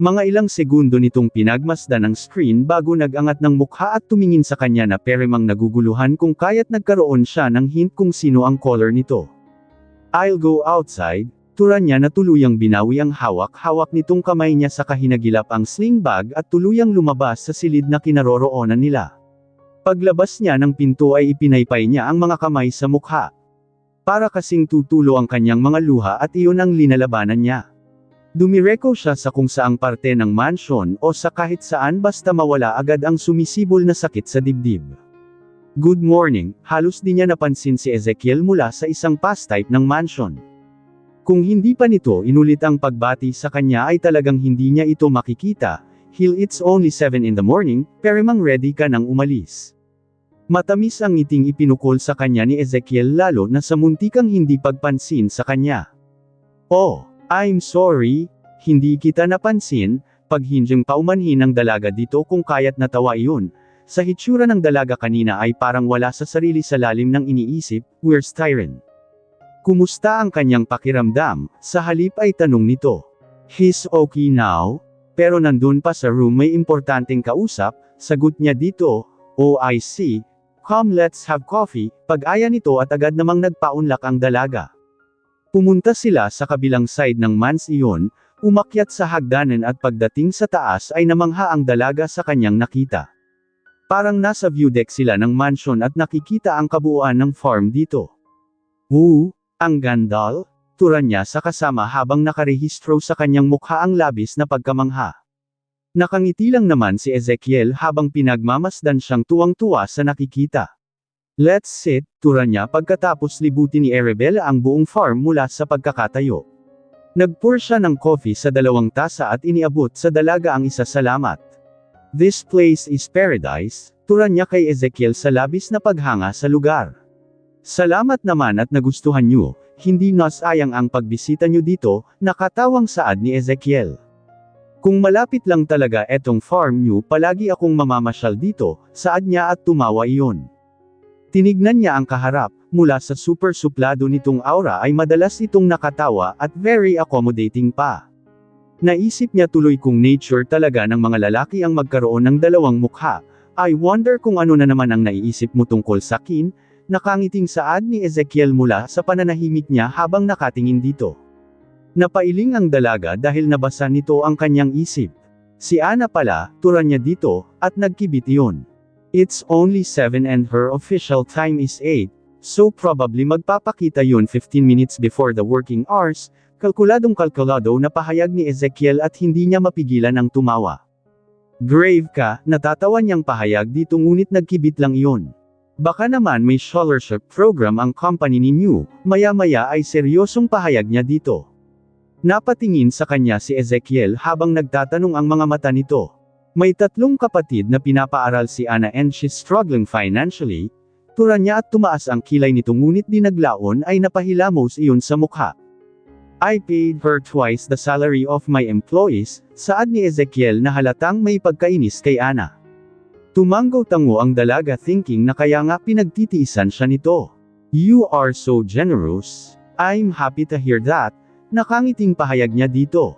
Mga ilang segundo nitong pinagmasdan ang screen bago nagangat ng mukha at tumingin sa kanya na peremang naguguluhan kung kaya't nagkaroon siya ng hint kung sino ang caller nito. "I'll go outside," tura niya na tuluyang binawi ang hawak-hawak nitong kamay niya sa kahinagilap ang sling bag at tuluyang lumabas sa silid na kinaroroonan nila. Paglabas niya ng pinto ay ipinaypay niya ang mga kamay sa mukha. Para kasing tutulo ang kanyang mga luha at iyon ang linalabanan niya. Dumireko siya sa kung saang parte ng mansion o sa kahit saan basta mawala agad ang sumisibol na sakit sa dibdib. "Good morning," halos di niya napansin si Ezekiel mula sa isang pastype ng mansion. Kung hindi pa nito inulit ang pagbati sa kanya ay talagang hindi niya ito makikita. "It's only 7 in the morning, peremang ready ka nang umalis." Matamis ang ngiting ipinukol sa kanya ni Ezekiel lalo na sa muntikang hindi pagpansin sa kanya. "Oh, I'm sorry, hindi kita napansin." Paghindyang paumanhin ng dalaga dito kung kaya't natawa iyon. Sa hitsura ng dalaga kanina ay parang wala sa sarili sa lalim ng iniisip. "Where's Tyron? Kumusta ang kanyang pakiramdam?" Sa halip ay tanong nito. "He's okay now, pero nandun pa sa room may importanteng kausap," sagot niya dito. "Oh I see. Come let's have coffee." Pag-aya nito at agad namang nagpaunlak ang dalaga. Pumunta sila sa kabilang side ng mansion, umakyat sa hagdanan at pagdating sa taas ay namangha ang dalaga sa kanyang nakita. Parang nasa view deck sila ng mansion at nakikita ang kabuuan ng farm dito. Ang gandal, tura niya sa kasama habang nakarehistro sa kanyang mukha ang labis na pagkamangha. Nakangiti lang naman si Ezekiel habang pinagmamasdan siyang tuwang-tuwa sa nakikita. "Let's sit," tura niya pagkatapos libutin ni Arabella ang buong farm mula sa pagkakatayo. Nagpour siya ng coffee sa 2 tasa at iniabot sa dalaga ang isa. "Salamat. This place is paradise, turan niya kay Ezekiel sa labis na paghanga sa lugar. Salamat naman at nagustuhan niyo, hindi nasayang ang pagbisita niyo dito, nakatawang saad ni Ezekiel. Kung malapit lang talaga etong farm niyo palagi akong mamamasyal dito, saad niya at tumawa iyon. Tinignan niya ang kaharap, mula sa super suplado nitong aura ay madalas itong nakatawa at very accommodating pa. Naisip niya tuloy kung nature talaga ng mga lalaki ang magkaroon ng dalawang mukha. I wonder kung ano na naman ang naiisip mo tungkol sa akin, nakangiting saad ni Ezekiel mula sa pananahimik niya habang nakatingin dito. Napailing ang dalaga dahil nabasa nito ang kanyang isip. Si Ana pala, turan niya dito, at nagkibit iyon. It's only 7 and her official time is 8, so probably magpapakita yun 15 minutes before the working hours, kalkulado na pahayag ni Ezekiel at hindi niya mapigilan ang tumawa. Grave ka, natatawa niyang pahayag dito ngunit nagkibit lang iyon. Baka naman may scholarship program ang company ninyo, maya-maya ay seryosong pahayag niya dito. Napatingin sa kanya si Ezekiel habang nagtatanong ang mga mata nito. May 3 kapatid na pinapaaral si Ana and she's struggling financially, turan niya at tumaas ang kilay nito ngunit di naglaon ay napahilamos iyon sa mukha. I paid her twice the salary of my employees, saad ni Ezekiel na halatang may pagkainis kay Ana. Tumanggo-tango ang dalaga thinking na kaya nga pinagtitiisan siya nito. You are so generous. I'm happy to hear that, nakangiting pahayag niya dito.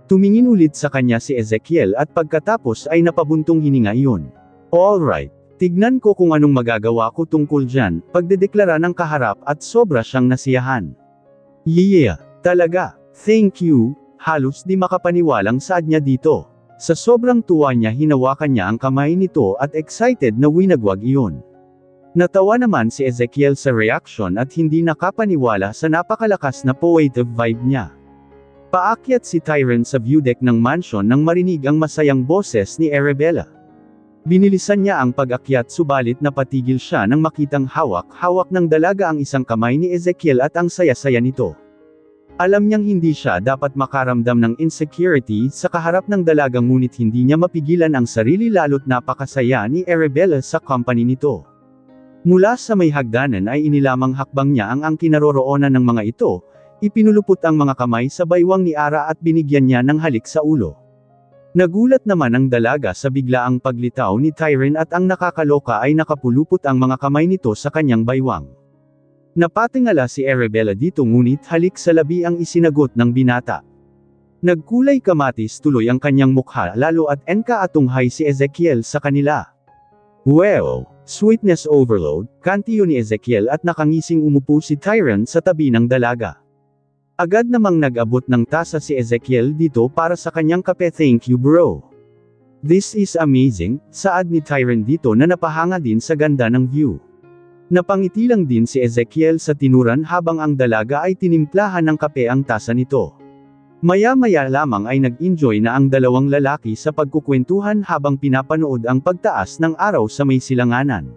Tumingin ulit sa kanya si Ezekiel at pagkatapos ay napabuntong hininga iyon. Alright, tignan ko kung anong magagawa ko tungkol dyan, pagdedeklara ng kaharap at sobra siyang nasiyahan. Yeah, talaga, thank you, halos di makapaniwalang saad niya dito. Sa sobrang tuwa niya hinawakan niya ang kamay nito at excited na winagwag iyon. Natawa naman si Ezekiel sa reaction at hindi nakapaniwala sa napakalakas na poetic vibe niya. Paakyat si Tyron sa view deck ng mansion nang marinig ang masayang boses ni Arabella. Binilisan niya ang pag-akyat subalit napatigil siya nang makitang hawak-hawak ng dalaga ang isang kamay ni Ezekiel at ang saya-saya nito. Alam niyang hindi siya dapat makaramdam ng insecurity sa kaharap ng dalaga ngunit hindi niya mapigilan ang sarili lalo't napakasaya ni Arabella sa company nito. Mula sa may hagdanan ay inilamang hakbang niya ang kinaroroonan ng mga ito, ipinulupot ang mga kamay sa baywang ni Ara at binigyan niya ng halik sa ulo. Nagulat naman ang dalaga sa biglaang paglitaw ni Tyron at ang nakakaloka ay nakapulupot ang mga kamay nito sa kanyang baywang. Napatingala si Arabella dito ngunit halik sa labi ang isinagot ng binata. Nagkulay kamatis tuloy ang kanyang mukha lalo at enka-atunghay si Ezekiel sa kanila. Wow, sweetness overload, kantiyo ni Ezekiel at nakangising umupo si Tyron sa tabi ng dalaga. Agad namang nag-abot ng tasa si Ezekiel dito para sa kanyang kape. Thank you bro. This is amazing, saad ni Tyron dito na napahanga din sa ganda ng view. Napangiti lang din si Ezekiel sa tinuran habang ang dalaga ay tinimplahan ng kape ang tasa nito. Maya-maya lamang ay nag-enjoy na ang dalawang lalaki sa pagkukwentuhan habang pinapanood ang pagtaas ng araw sa may silanganan.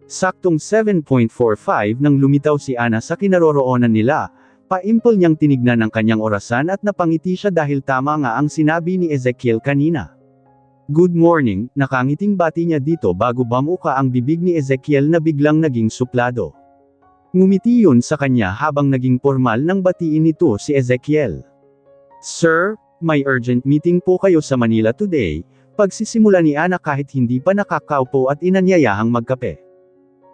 Saktong 7:45 nang lumitaw si Ana sa kinaroroonan nila, paimpol niyang tinignan ang kanyang orasan at napangiti siya dahil tama nga ang sinabi ni Ezekiel kanina. Good morning, nakangiting bati niya dito bago bamuka ang bibig ni Ezekiel na biglang naging suplado. Ngumiti yun sa kanya habang naging formal nang batiin nito si Ezekiel. Sir, may urgent meeting po kayo sa Manila today, pagsisimula ni Ana kahit hindi pa nakakaupo at inanyayahang magkape.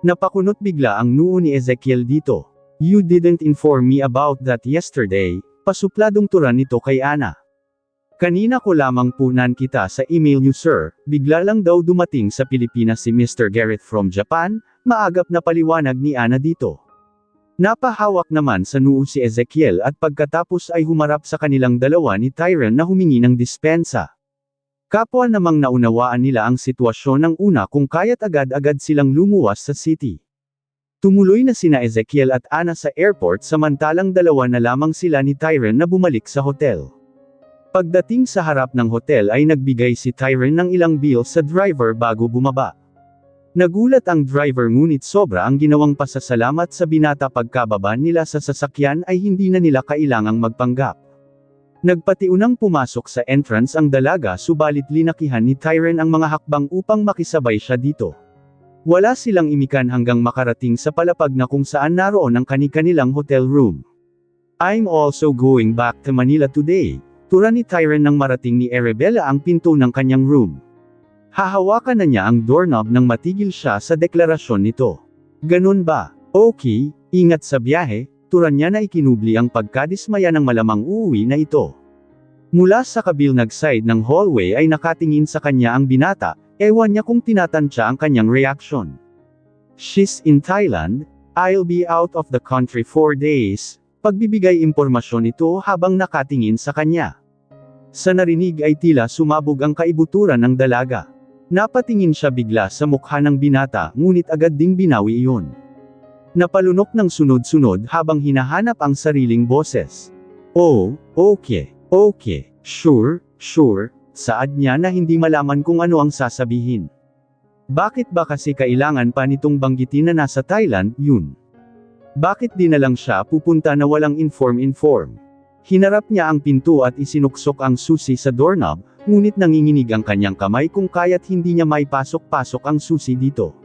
Napakunot bigla ang noo ni Ezekiel dito. You didn't inform me about that yesterday, pasupladong turan nito kay Ana. Kanina ko lamang punan kita sa email niyo sir, bigla lang daw dumating sa Pilipinas si Mr. Gareth from Japan, maagap na paliwanag ni Ana dito. Napahawak naman sa noo si Ezekiel at pagkatapos ay humarap sa kanilang dalawa ni Tyron na humingi ng dispensa. Kapwa namang naunawaan nila ang sitwasyon ng una kung kaya't agad-agad silang lumuwas sa city. Tumuloy na sina Ezekiel at Ana sa airport samantalang dalawa na lamang sila ni Tyron na bumalik sa hotel. Pagdating sa harap ng hotel ay nagbigay si Tyron ng ilang bill sa driver bago bumaba. Nagulat ang driver ngunit sobra ang ginawang pasasalamat sa binata pagkababa nila sa sasakyan ay hindi na nila kailangang magpanggap. Nagpatiunang pumasok sa entrance ang dalaga subalit linakihan ni Tyren ang mga hakbang upang makisabay siya dito. Wala silang imikan hanggang makarating sa palapag na kung saan naroon ang kani-kanilang hotel room. I'm also going back to Manila today. Tura ni Tyren nang marating ni Arabella ang pinto ng kanyang room. Hahawakan na niya ang doorknob nang matigil siya sa deklarasyon nito. Ganun ba? Okay, ingat sa biyahe, turan niya na ikinubli ang pagkadismaya ng malamang uuwi na ito. Mula sa kabilang side ng hallway ay nakatingin sa kanya ang binata, ewan niya kung tinatansya ang kanyang reaction. She's in Thailand, I'll be out of the country 4 days, pagbibigay impormasyon ito habang nakatingin sa kanya. Sa narinig ay tila sumabog ang kaibuturan ng dalaga. Napatingin siya bigla sa mukha ng binata, ngunit agad ding binawi iyon. Napalunok ng sunod-sunod habang hinahanap ang sariling boses. Oh, okay, sure, saad niya na hindi malaman kung ano ang sasabihin. Bakit ba kasi kailangan pa nitong banggitin na nasa Thailand, yun? Bakit di na lang siya pupunta na walang inform? Hinarap niya ang pinto at isinuksok ang susi sa doorknob, ngunit nanginginig ang kanyang kamay kung kaya't hindi niya maipasok-pasok ang susi dito.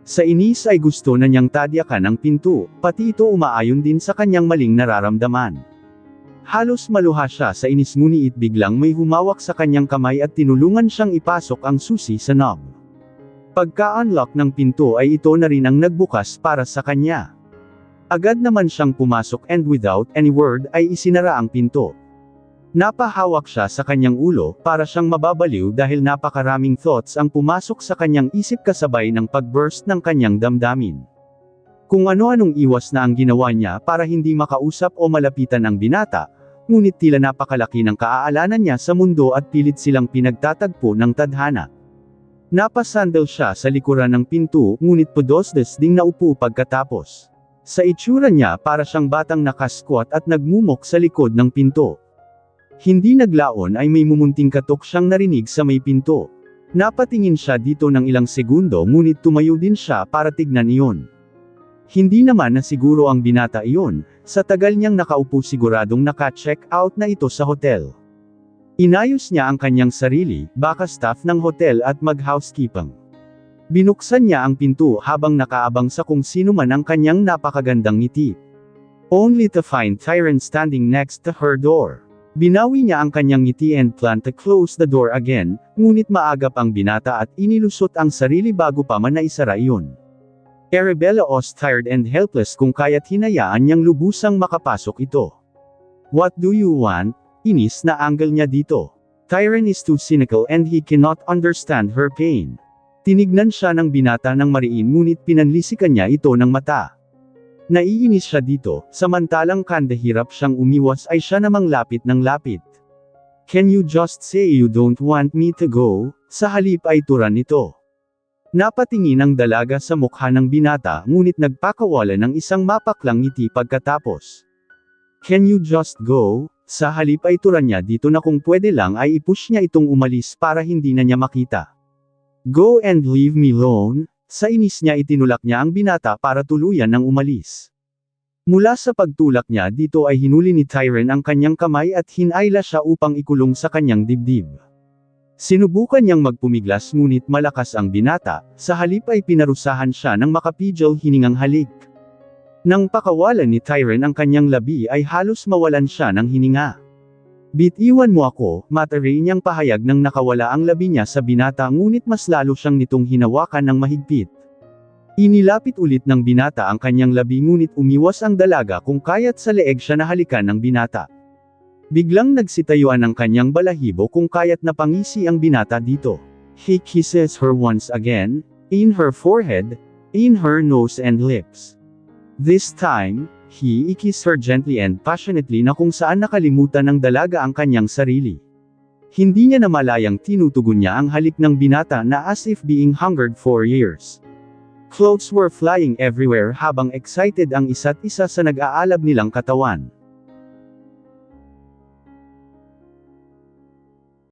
Sa inis ay gusto na niyang tadyakan ang pinto, pati ito umaayon din sa kanyang maling nararamdaman. Halos maluha siya sa inis ngunit biglang may humawak sa kanyang kamay at tinulungan siyang ipasok ang susi sa knob. Pagka-unlock ng pinto ay ito na rin ang nagbukas para sa kanya. Agad naman siyang pumasok and without any word ay isinara ang pinto. Napahawak siya sa kanyang ulo, para siyang mababaliw dahil napakaraming thoughts ang pumasok sa kanyang isip kasabay ng pag-burst ng kanyang damdamin. Kung ano-anong iwas na ang ginawa niya para hindi makausap o malapitan ang binata, ngunit tila napakalaki ng kaaalanan niya sa mundo at pilit silang pinagtatagpo ng tadhana. Napasandal siya sa likuran ng pinto, ngunit podosdes ding naupo pagkatapos. Sa itsura niya para siyang batang nakasquat at nagmumok sa likod ng pinto. Hindi naglaon ay may mumunting katok siyang narinig sa may pinto. Napatingin siya dito ng ilang segundo ngunit tumayo din siya para tignan iyon. Hindi naman na siguro ang binata iyon, sa tagal niyang nakaupo siguradong naka-check out na ito sa hotel. Inayos niya ang kanyang sarili, baka staff ng hotel at mag-housekeeping. Binuksan niya ang pinto habang nakaabang sa kung sino man ang kanyang napakagandang ngiti. Only to find Tyren standing next to her door. Binawi niya ang kanyang ngiti and planned to close the door again, ngunit maagap ang binata at inilusot ang sarili bago pa man naisara iyon. Arabella was tired and helpless kung kaya't hinayaan niyang lubusang makapasok ito. What do you want? Inis na angle niya dito. Tyren is too cynical and he cannot understand her pain. Tinignan siya ng binata ng mariin ngunit pinanlisikan niya ito ng mata. Naiinis siya dito, samantalang kandahirap siyang umiwas ay siya namang lapit ng lapit. Can you just say you don't want me to go? Sa halip ay turan nito. Napatingin ang dalaga sa mukha ng binata ngunit nagpakawala ng isang mapaklang ngiti pagkatapos. Can you just go? Sa halip ay turan niya dito na kung pwede lang ay ipush niya itong umalis para hindi na niya makita. Go and leave me alone. Sa inis niya itinulak niya ang binata para tuluyan ng umalis. Mula sa pagtulak niya dito ay hinuli ni Tyren ang kanyang kamay at hinayla siya upang ikulong sa kanyang dibdib. Sinubukan niyang magpumiglas ngunit malakas ang binata, sa halip ay pinarusahan siya ng makapigil hiningang halik. Nang pakawalan ni Tyren ang kanyang labi ay halos mawalan siya ng hininga. Bitiwan mo ako, matari niyang pahayag nang nakawala ang labi niya sa binata ngunit mas lalo siyang nitong hinawakan ng mahigpit. Inilapit ulit ng binata ang kanyang labi ngunit umiwas ang dalaga kung kaya't sa leeg siya nahalikan ng binata. Biglang nagsitayuan ang kanyang balahibo kung kaya't napangisi ang binata dito. He kisses her once again, in her forehead, in her nose and lips. This time, he kissed her gently and passionately na kung saan nakalimutan ng dalaga ang kanyang sarili. Hindi niya namalayang tinutugon niya ang halik ng binata na as if being hungered for years. Clothes were flying everywhere habang excited ang isa't isa sa nag-aalab nilang katawan.